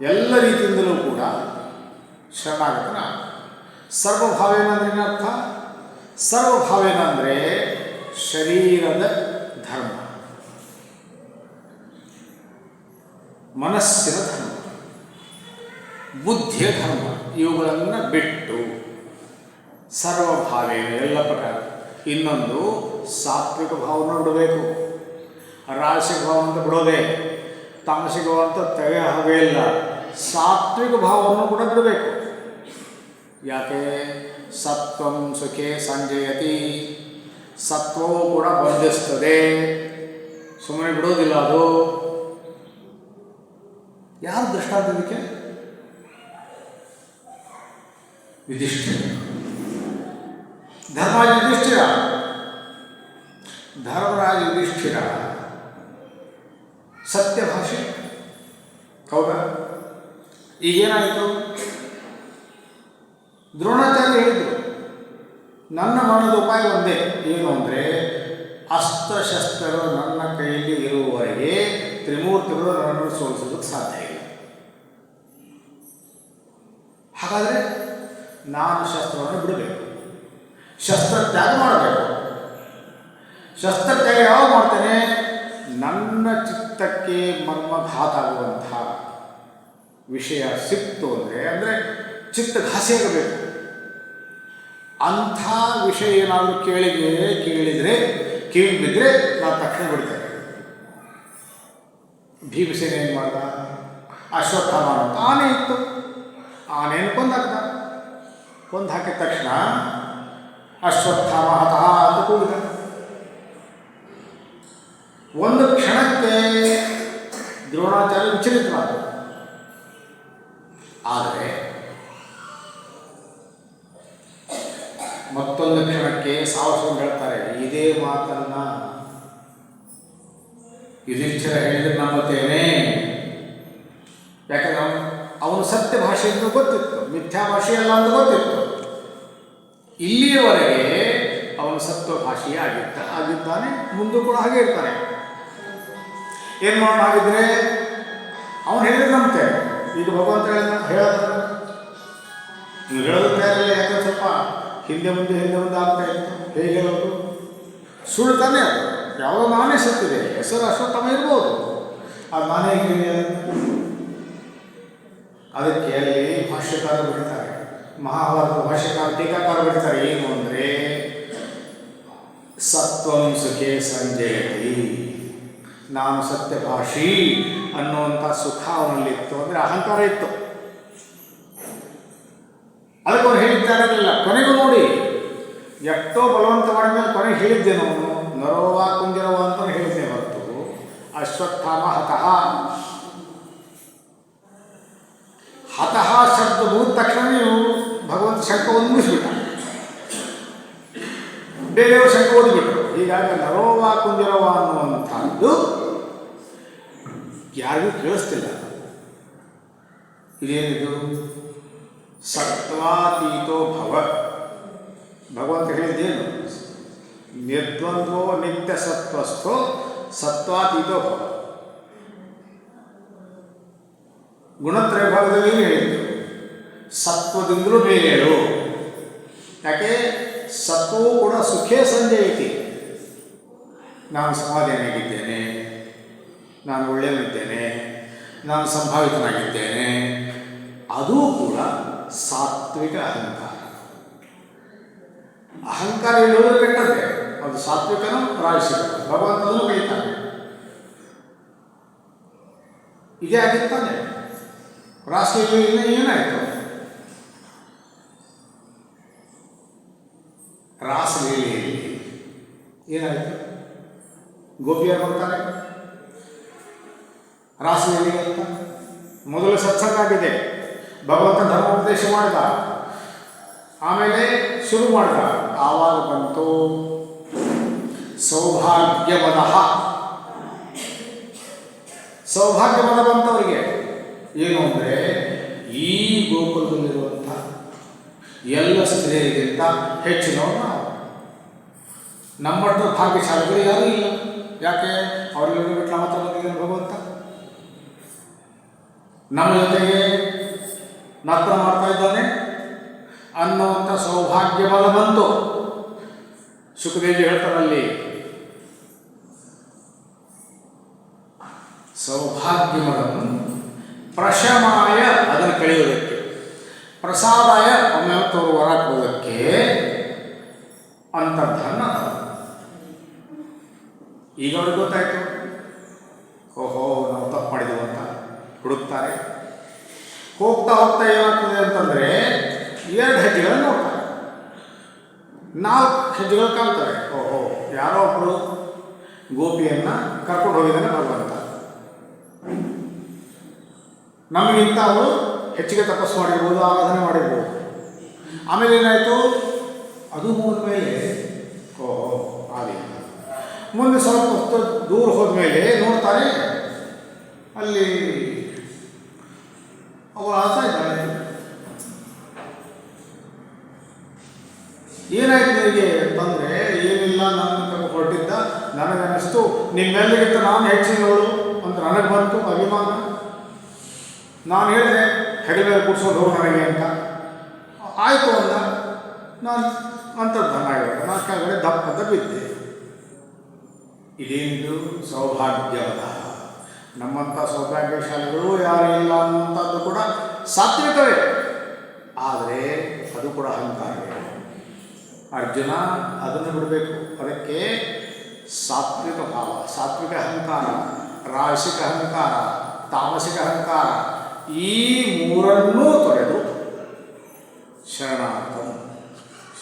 ಎಲ್ಲ ರೀತಿಯಿಂದಲೂ ಕೂಡ ಶರಣಾಗತನ. ಸರ್ವಭಾವೇನ ಅಂದ್ರೆ ಏನರ್ಥ? ಸರ್ವಭಾವೇನ ಅಂದರೆ ಶರೀರದ ಧರ್ಮ, ಮನಸ್ಸಿನ ಧರ್ಮ, ಬುದ್ಧಿಯ ಧರ್ಮ, ಇವುಗಳನ್ನು ಬಿಟ್ಟು ಸರ್ವಭಾವೇನ ಎಲ್ಲ ಪ್ರಕಾರ. ಇನ್ನೊಂದು ಸಾತ್ವಿಕ ಭಾವವನ್ನು ಬಿಡಬೇಕು. ರಾಜಸಿಕ ಭಾವ ಅಂತ ಬಿಡೋದೇ, ತಾಮಸಿಕ ಭಾವ ಅಂತ ತೆಗೆ ಹಾಗೇ ಇಲ್ಲ. ಸಾತ್ವಿಕ ಭಾವವನ್ನು ಕೂಡ ಬಿಡಬೇಕು. ಯಾಕೆ? ಸತ್ವಂ ಸುಖೇ ಸಂಜಯತಿ, ಸತ್ವವು ಕೂಡ ಬಂಧಿಸ್ತದೆ, ಸುಮ್ಮನೆ ಬಿಡೋದಿಲ್ಲ ಅದು. ಯಾರು ದೃಷ್ಟಾಂತ ಇದಕ್ಕೆ? ಯುಧಿಷ್ಠಿರ. ಧರ್ಮರಾಜ ಯುಧಿಷ್ಠಿರ, ಧರ್ಮರಾಜ ಯುಧಿಷ್ಠಿರ ಸತ್ಯಭಾಷೆ, ಹೌದಾ? ಈಗೇನಾಯಿತು? ದ್ರೋಣಾಚಾರ್ಯ ಹೇಳಿದರು, ನನ್ನ ಮರಣದ ಉಪಾಯ ಒಂದೇ. ಏನು ಅಂದರೆ ಅಸ್ತ್ರಶಸ್ತ್ರಗಳು ನನ್ನ ಕೈಯಲ್ಲಿ ಇರುವವರೆಗೆ ತ್ರಿಮೂರ್ತಿಗಳು ನನ್ನನ್ನು ಸೋಲಿಸೋದಕ್ಕೆ ಸಾಧ್ಯ ಇಲ್ಲ. ಹಾಗಾದರೆ ನಾನು ಶಸ್ತ್ರವನ್ನು ಬಿಡಬೇಕು, ಶಸ್ತ್ರತ್ಯಾಗ ಮಾಡಬೇಕು. ಶಸ್ತ್ರತ್ಯಾಗ ಯಾವಾಗ ಮಾಡ್ತೇನೆ? ನನ್ನ ಚಿತ್ತಕ್ಕೆ ಮರ್ಮಘಾತ ಆಗುವಂಥ ವಿಷಯ ಸಿಕ್ತು ಅಂದರೆ ಚಿತ್ತಘಾಸಿಯಾಗಬೇಕು. ಅಂಥ ವಿಷಯ ಏನಾದರೂ ಕೇಳಿದರೆ ಕಿವಿ ಬಿದ್ದರೆ ನಾವು ತಕ್ಷಣ ಬಿಡ್ತೇವೆ. ಭೀಮಸೇನ ಏನು ಮಾಡ್ದ? ಅಶ್ವತ್ಥಾಮ ಅಂತ ಆನೆ ಇತ್ತು, ಆನೆಯನ್ನು ಕೊಂದು ಹಾಕಿದ ತಕ್ಷಣ ಅಶ್ವತ್ಥಾಮ ಹತಃ ಅಂತ ಕೂಗಿದ. ಒಂದು ಕ್ಷಣಕ್ಕೆ ದ್ರೋಣಾಚಾರ್ಯ ವಿಚಲಿತವಾದ. ಆದರೆ ಮತ್ತೊಂದು ಕ್ಷಣಕ್ಕೆ ಸಾಹಸವನ್ನು ಹೇಳ್ತಾರೆ. ಇದೇ ಮಾತನ್ನ ಯುಧಿಷ್ಠಿರ ಹೇಳಿದ್ರೆ ನಂಬುತ್ತೇನೆ. ಯಾಕಂದ್ರೆ ಅವನು ಸತ್ಯ ಭಾಷೆಯನ್ನು ಗೊತ್ತಿತ್ತು, ಮಿಥ್ಯಾ ಭಾಷೆಯಲ್ಲ ಅಂತ ಗೊತ್ತಿತ್ತು. ಇಲ್ಲಿಯವರೆಗೆ ಅವನು ಸತ್ವ ಭಾಷೆಯೇ ಆಗಿದ್ದಾನೆ, ಮುಂದೂ ಕೂಡ ಹಾಗೆ ಇರ್ತಾನೆ. ಏನು ಮಾಡೋಣ? ಹಾಗಿದ್ರೆ ಅವನು ಹೇಳಿದ್ರೆ ನಂಬ್ತೇನೆ. ಈಗ ಭಗವಂತ ಹೇಳೋದು ನೀವು ಹೇಳೋದು ತಯಾರಿಲ್ಲ. ಯಾಕಂದ್ರೆ ಸ್ವಲ್ಪ ಹಿಂದೆ ಮುಂದೆ ಆಗ್ತಾ ಇತ್ತು. ಹೇಗೆ ಹೇಳೋದು? ಸುಳ್ಳು ತಾನೇ ಅದು. ಯಾವುದೋ ನಾನೇ ಸತ್ತಿದೆ, ಹೆಸರು ಅಶ್ವತ್ಥಾಮ ಇರ್ಬೋದು, ಅದು ನಾನೇ ಹೇಗೆ? ಅದಕ್ಕೆ ಅಲ್ಲಿ ಭಾಷ್ಯಕಾರ ಬರೀತಾರೆ, ಮಹಾಭಾರತ ಭಾಷ್ಯಕಾರ ಟೀಕಾಕಾರ ಬರೀತಾರೆ. ಏನು ಅಂದರೆ ಸತ್ವಂ ಸುಖೇ ಸಂಜಯತಿ, ನಾನು ಸತ್ಯಭಾಷಿ ಅನ್ನುವಂಥ ಸುಖ ಅವನಲ್ಲಿತ್ತು. ಅಂದರೆ ಅಹಂಕಾರ ಇತ್ತು. ಅದಕ್ಕೆ ಅವನು ಹೇಳಿದ್ದಾರಲ್ಲ. ಕೊನೆಗೂ ನೋಡಿ, ಎಷ್ಟೋ ಬಲವಂತ ಮಾಡಿದ ಮೇಲೆ ಕೊನೆಗೆ ಹೇಳಿದ್ದೇನೆ ಅವನು ನರೋವಾ ಕುಂಜರವ ಅಂತ ಹೇಳಿದ್ದೆ ಹೊರತು ಅಶ್ವತ್ಥಾಮ ಹತಃ. ಹತಃ ಶಬ್ದ ಮುಗಿದ ತಕ್ಷಣ ನೀವು ಭಗವಂತ ಶಂಕ ಹೊಂದಿಸ್ಬಿಟ್ಟ, ಬೇರೆಯವರು ಶಂಕ ಓದಿಬಿಟ್ರು. ಹೀಗಾಗಿ ನರೋವಾ ಕುಂಜರವ ಅನ್ನುವಂಥದ್ದು ಯಾರಿಗೂ ಕೇಳಿಸ್ತಿಲ್ಲ. ಇದೇನಿದು? ಸತ್ವಾತೀತೋ ಭವ. ಭಗವಂತ ಹೇಳಿದ್ದೇನು? ನಿರ್ದ್ವಂದ್ವೋ ನಿತ್ಯ ಸತ್ವಸ್ಥೋ ಸತ್ವಾತೀತೋ ಭವ. ಗುಣತ್ರಯ ಭಾಗದಲ್ಲಿ ಏನು ಹೇಳಿದ್ದು? ಸತ್ವದಿಂದಲೂ ಬೇರೇಳು. ಯಾಕೆ? ಸತ್ವವು ಕೂಡ ಸುಖೇ ಸಂಜಯತಿ. ನಾನು ಸಮಾಧಾನಿಯಾಗಿದ್ದೇನೆ, ನಾನು ಒಳ್ಳೆಯನಿದ್ದೇನೆ, ನಾನು ಸಂಭಾವಿತನಾಗಿದ್ದೇನೆ, ಅದೂ ಕೂಡ ಸಾತ್ವಿಕ ಅಹಂಕಾರ. ಅಹಂಕಾರ ಇಲ್ಲೋದ್ರೆ ಕೆಟ್ಟದ್ದೇ, ಅದು ಸಾತ್ವಿಕನೂ ರಾಜಸಿಕನು, ಭಗವಂತನೂ ಕಲಿತಾನೆ. ಇದೇ ಆಗಿತ್ತಾನೆ. ರಾಸಲೀಲೆಯಿಂದ ಏನಾಯಿತು? ರಾಸಲೀಲೆಯಲ್ಲಿ ಏನಾಯಿತು? ಗೋಪಿಯರು ಬರ್ತಾರೆ ರಾಸಲೀಲೆಗೆ ಅಂತ. ಮೊದಲು ಸತ್ಸಂಗಾಗಿದೆ, ಭಗವಂತ ಧರ್ಮೋಪದೇಶ ಮಾಡಿದ, ಆಮೇಲೆ ಶುರು ಮಾಡಿದ. ಆವಾಗ ಬಂತು ಸೌಭಾಗ್ಯವದ. ಸೌಭಾಗ್ಯವದ ಬಂತವರಿಗೆ. ಏನು ಅಂದರೆ, ಈ ಗೋಕುಲದಲ್ಲಿರುವಂಥ ಎಲ್ಲ ಸ್ತ್ರೀಯರಿಗಿಂತ ಹೆಚ್ಚಿನವರು ನಾವು. ನಮ್ಮಷ್ಟು ಭಾಗ್ಯಶಾಲಿಗಳು ಯಾರೂ ಇಲ್ಲ. ಯಾಕೆ? ಅವರಿಗೆ ಬಿಟ್ಟು ನಮ್ಮ ಹತ್ರ ಬಂದಿದ್ದಾನೆ ಭಗವಂತ, ನಮ್ಮ ಜೊತೆಗೆ ನರ್ತನ ಮಾಡ್ತಾ ಇದ್ದಾನೆ ಅನ್ನುವಂಥ ಸೌಭಾಗ್ಯವದ ಬಂತು. ಸುಖದೇವಿ ಹೇಳ್ತಾರಲ್ಲಿ, ಸೌಭಾಗ್ಯವದನ್ನು ಪ್ರಶಮಾಯ, ಅದನ್ನು ಕಳೆಯುವುದಕ್ಕೆ, ಪ್ರಸಾದಾಯ ಒಮ್ಮೆ ತೋರು ಹೊರಕೋದಕ್ಕೆ ಅಂತರ್ಧನ. ಈಗ ಅವ್ರಿಗೆ ಗೊತ್ತಾಯ್ತು, ಓಹೋ ನಾವು ತಪ್ಪು ಮಾಡಿದೆವು ಅಂತ ಹುಡುಕ್ತಾರೆ. ಹೋಗ್ತಾ ಹೋಗ್ತಾ ಏನಾಗ್ತದೆ ಅಂತಂದರೆ, 2 ಹೆಜ್ಜೆಗಳನ್ನು ನೋಡ್ತಾರೆ, 4 ಹೆಜ್ಜೆಗಳು ಕಾಣ್ತಾರೆ. ಓಹೋ, ಯಾರೋ ಒಬ್ಬರು ಗೋಪಿಯನ್ನು ಕರ್ಕೊಂಡು ಹೋಗಿದ್ದಾನೆ ಭಗವಂತ, ನಮಗಿಂತ ಅವರು ಹೆಚ್ಚಿಗೆ ತಪಸ್ಸು ಮಾಡಿರ್ಬೋದು, ಆರಾಧನೆ ಮಾಡಿರ್ಬೋದು. ಆಮೇಲೆ ಏನಾಯಿತು, ಅದು ಮುಗಿದ ಮೇಲೆ ಓಹೋ ಆಗಿಲ್ಲ. ಮುಂದೆ ಸ್ವಲ್ಪ ಹೊತ್ತು ದೂರ ಹೋದ ಮೇಲೆ ನೋಡ್ತಾರೆ, ಅಲ್ಲಿ ಅವಳು ಆಡ್ತಾ ಇದ್ದಾಳೆ. ಏನಾಯ್ತು ನಿನಗೆ ಅಂತಂದರೆ, ಏನಿಲ್ಲ, ನನ್ನ ಹೊರಟಿದ್ದ, ನನಗನ್ನಿಸ್ತು ನಿಮ್ಮೆಲ್ಲರಿಗಿಂತ ನಾನು ಹೆಚ್ಚಿನವಳು ಅಂತ ನನಗೆ ಬಂತು ಅಭಿಮಾನ. ನಾನು ಹೇಳಿದೆ ಹೆಗಲ ಮೇಲೆ ಕೂಡ್ಸೋದು ಹೋಗಿ ನನಗೆ ಅಂತ. ಆಯಿತು ಅಂದ. ನಾನು ಅಂತರ್ಧನ ಆಗಿದ್ದೆ, ನಾನು ಕೆಳಗಡೆ ದಪ್ಪದ ಬಿದ್ದೆ. ಇದೇನಿದು? ಸೌಭಾಗ್ಯವದ. ನಮ್ಮಂಥ ಸೌಭಾಗ್ಯಶಾಲಿಗಳು ಯಾರು ಇಲ್ಲ ಅನ್ನುವಂಥದ್ದು ಕೂಡ ಸಾತ್ವಿಕವೇ, ಆದರೆ ಅದು ಕೂಡ ಅಹಂಕಾರವೇ. ಅರ್ಜುನ ಅದನ್ನು ಬಿಡಬೇಕು. ಅದಕ್ಕೆ ಸಾತ್ವಿಕ ಭಾವ, ಸಾತ್ವಿಕ ಅಹಂಕಾರ, ರಾಜಸಿಕ ಅಹಂಕಾರ, ತಾಮಸಿಕ ಅಹಂಕಾರ, ಈ ಮೂರನ್ನೂ ತೊರೆದು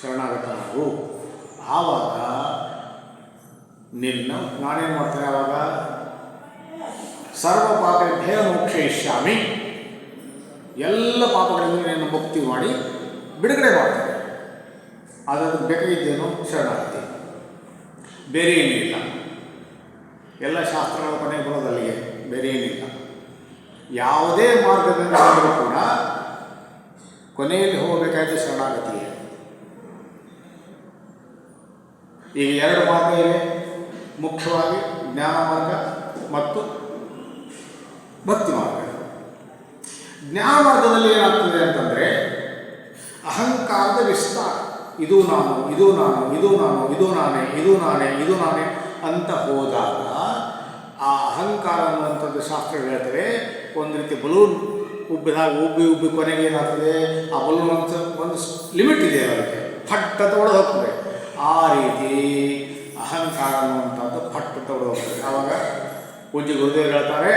ಶರಣಾಗತನಾಗು. ಆವಾಗ ನಿನ್ನ ನಾನೇನು ಮಾಡ್ತೇನೆ, ಆವಾಗ ಸರ್ವ ಪಾಪೇಭ್ಯ ಮೋಕ್ಷಯಿಷ್ಯಾಮಿ, ಎಲ್ಲ ಪಾಪಗಳಿಂದ ನಿನ್ನ ಮುಕ್ತಿ ಮಾಡಿ ಬಿಡುಗಡೆ ಮಾಡ್ತೇನೆ. ಅದಕ್ಕೆ ಬೇಕಾಗಿದ್ದೇನು? ಶರಣಾಗತಿ, ಬೇರೆ ಏನಿಲ್ಲ. ಎಲ್ಲ ಶಾಸ್ತ್ರಗಳ ಕೊನೆಗೆ ಬರೋದಲ್ಲಿಗೆ, ಬೇರೆ ಏನಿಲ್ಲ. ಯಾವುದೇ ಮಾರ್ಗದಿಂದ ಬಂದರೂ ಕೂಡ ಕೊನೆಯಲ್ಲಿ ಹೋಗಬೇಕಾದ ಶರಣಾಗತಿಯೇ. ಈಗ 2 ಮಾರ್ಗ ಇವೆ, ಮುಖ್ಯವಾಗಿ ಜ್ಞಾನ ಮಾರ್ಗ ಮತ್ತು ಭಕ್ತಿ ಮಾರ್ಗ. ಜ್ಞಾನ ಮಾರ್ಗದಲ್ಲಿ ಏನಾಗ್ತದೆ ಅಂತಂದರೆ, ಅಹಂಕಾರದ ವಿಸ್ತಾರ. ಇದು ನಾನು, ಇದು ನಾನು, ಇದು ನಾನು, ಇದು ನಾನೇ, ಇದು ನಾನೇ, ಇದು ನಾನೇ ಅಂತ ಹೋದಾಗ ಆ ಅಹಂಕಾರ ಅನ್ನುವಂಥದ್ದು ಶಾಸ್ತ್ರಗಳು ಹೇಳ್ತವೆ, ಒಂದು ರೀತಿ ಬಲೂನ್ ಉಬ್ಬಿದಾಗ ಉಬ್ಬಿ ಕೊನೆಗೆ ಏನಾಗ್ತದೆ, ಆ ಬಲೂನ್ ಒಂದು ಲಿಮಿಟ್ ಇದೆ, ಅವರಿಗೆ ಫಟ್ ಅಂತ ಹೊಡೆದು ಹೋಗ್ತದೆ. ಆ ರೀತಿ ಅಹಂಕಾರ ಅನ್ನುವಂಥದ್ದು ಫಟ್ ಅಂತ ಹೊಡೆದು ಹೋಗ್ತದೆ. ಆವಾಗ ಪೂಜ್ಯ ಗುರುದೇವರು ಹೇಳ್ತಾರೆ,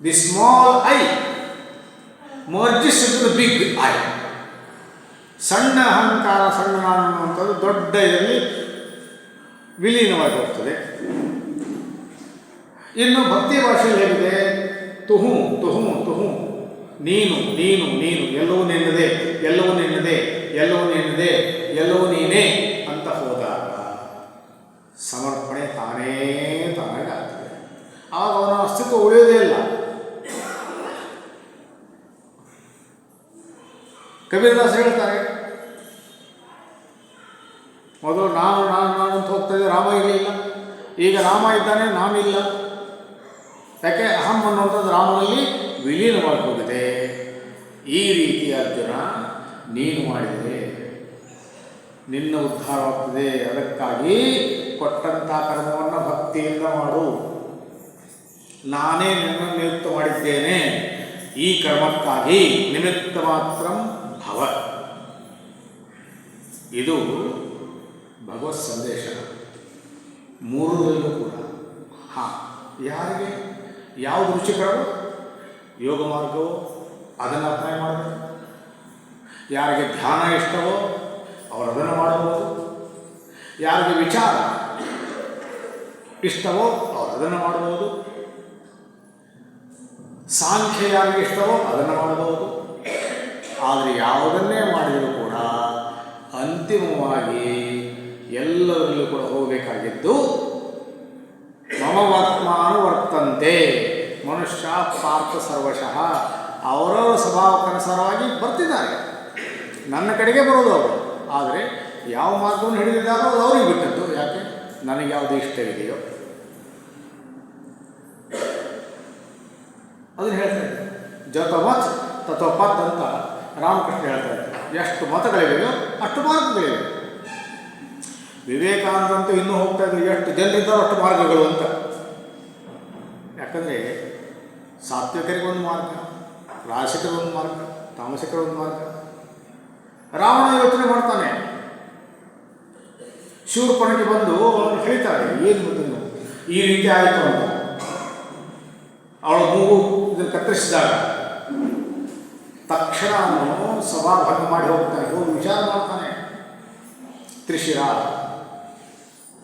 the small I merges into the big I. ಸಣ್ಣ ಅಹಂಕಾರ, ಸಣ್ಣ ನಾನು ಅನ್ನುವಂಥದ್ದು ದೊಡ್ಡ ಇದರಲ್ಲಿ ವಿಲೀನವಾಗಿ ಹೋಗ್ತದೆ. ಇನ್ನು ಭಕ್ತಿ ಭಾಷೆಯಲ್ಲಿ ಹೇಗಿದೆ, ತುಹು ತುಹು ತುಹು, ನೀನು ನೀನು ನೀನು, ಎಲ್ಲವೂ ನಿನ್ನದೇ, ಎಲ್ಲವೂ ನಿನ್ನದೇ, ಎಲ್ಲವೂ ನಿನ್ನದೇ, ಎಲ್ಲವೂ ನೀನೇ ಅಂತ ಹೋದಾಗ ಸಮರ್ಪಣೆ ತಾನೇ ತಾನಾಗಿ ಆಗ್ತದೆ. ಆವಾಗ ಅವನ ಅಸ್ತಿತ್ವ ಉಳಿಯೋದೇ ಇಲ್ಲ. ಕಬೀರದಾಸ ಹೇಳ್ತಾರೆ, ಮೊದಲು ನಾನು ನಾನು ನಾನು ಅಂತ ಹೋಗ್ತಾಯಿದ್ದೆ, ರಾಮ ಇರಲಿಲ್ಲ. ಈಗ ರಾಮ ಇದ್ದಾನೆ, ನಾನಿಲ್ಲ. ಯಾಕೆ? ಅಹಂ ಅನ್ನುವಂಥದ್ದು ರಾಮನಲ್ಲಿ ವಿಲೀನವಾಗಿ ಹೋಗಿದೆ. ಈ ರೀತಿ ಅರ್ಜುನ ನೀನು ಮಾಡಿದರೆ ನಿನ್ನ ಉದ್ಧಾರವಾಗ್ತದೆ. ಅದಕ್ಕಾಗಿ ಕೊಟ್ಟಂಥ ಕರ್ಮವನ್ನು ಭಕ್ತಿಯಿಂದ ಮಾಡು. ನಾನೇ ನಿನ್ನನ್ನು ನಿಯುಕ್ತ ಮಾಡಿದ್ದೇನೆ ಈ ಕರ್ಮಕ್ಕಾಗಿ, ನಿಮಿತ್ತ ಮಾತ್ರ ಭವ. ಇದು ಭಗವತ್ ಸಂದೇಶ. ಮೂರರಲ್ಲೂ ಕೂಡ ಯಾರಿಗೆ ಯಾವುದು ರುಚಿಕರವೋ ಯೋಗ ಮಾರ್ಗವೋ ಅದನ್ನು ಅಪ್ಲೈ ಮಾಡಬೇಕು. ಯಾರಿಗೆ ಧ್ಯಾನ ಇಷ್ಟವೋ ಅವರು ಅದನ್ನು ಮಾಡಬಹುದು. ಯಾರಿಗೆ ವಿಚಾರ ಇಷ್ಟವೋ ಅವರು ಅದನ್ನು ಮಾಡಬಹುದು. ಸಾಂಖ್ಯ ಯಾರಿಗೆ ಇಷ್ಟವೋ ಅದನ್ನು ಮಾಡಬಹುದು. ಆದರೆ ಯಾವುದನ್ನೇ ಮಾಡಿದರೂ ಕೂಡ ಅಂತಿಮವಾಗಿ ಎಲ್ಲರಲ್ಲೂ ಕೂಡ ಹೋಗಬೇಕಾಗಿದ್ದು ಮಮವಾತ್ಮಾನುವರ್ತಂತೆ ಮನುಷ್ಯ ಪಾರ್ಥ ಸರ್ವಶಃ ಅವರವರ ಸ್ವಭಾವಕ್ಕನುಸಾರವಾಗಿ ಬರ್ತಿದ್ದಾರೆ. ನನ್ನ ಕಡೆಗೆ ಬರೋದು ಅವರು. ಆದರೆ ಯಾವ ಮಾರ್ಗವನ್ನು ಹಿಡಿದಿದ್ದಾರೋ ಅದು ಅವ್ರಿಗೆ ಬಿಟ್ಟದ್ದು. ಯಾಕೆ? ನನಗೆ ಯಾವುದು ಇಷ್ಟವಿದೆಯೋ ಅದನ್ನು ಹೇಳ್ತಾ ಇದ್ದೆ. ಜತಮತ್ ತತ್ವಪತ್ ಅಂತ ರಾಮಕೃಷ್ಣ ಹೇಳ್ತಾ ಇದ್ದಾರೆ. ಎಷ್ಟು ಮತಗಳಿವೆಯೋ ಅಷ್ಟು ಮಾರ್ಗಗಳಿವೆ. ವಿವೇಕಾನಂದಂತೂ ಇನ್ನೂ ಹೋಗ್ತಾ ಇದ್ರು, ಎಷ್ಟು ಜನರಿದ್ದಾರೋ ಅಷ್ಟು ಮಾರ್ಗಗಳು ಅಂತ. ಯಾಕಂದರೆ ಸಾತ್ವಿಕರಿಗೊಂದು ಮಾರ್ಗ, ರಾಜಸಿಕರಿಗೊಂದು ಮಾರ್ಗ, ತಾಮಸಿಕರಿಗೊಂದು ಮಾರ್ಗ. ರಾವಣ ಯೋಚನೆ ಮಾಡ್ತಾನೆ. ಶೂರ್ಪಣಕ್ಕೆ ಬಂದು ಅವನು ಹೇಳ್ತಾರೆ, ಏನು ಬಂದು ಈ ರೀತಿ ಆಯಿತು ಅಂತ. ಅವಳ ಮೂಗು ಇದನ್ನು ಕತ್ತರಿಸಿದಾಗ ತಕ್ಷಣ ಅವನು ಸಭಾಭಂಗ ಮಾಡಿ ಹೋಗ್ತಾನೆ. ಹೋಗಿ ವಿಚಾರ ಮಾಡ್ತಾನೆ. ತ್ರಿಶಿರ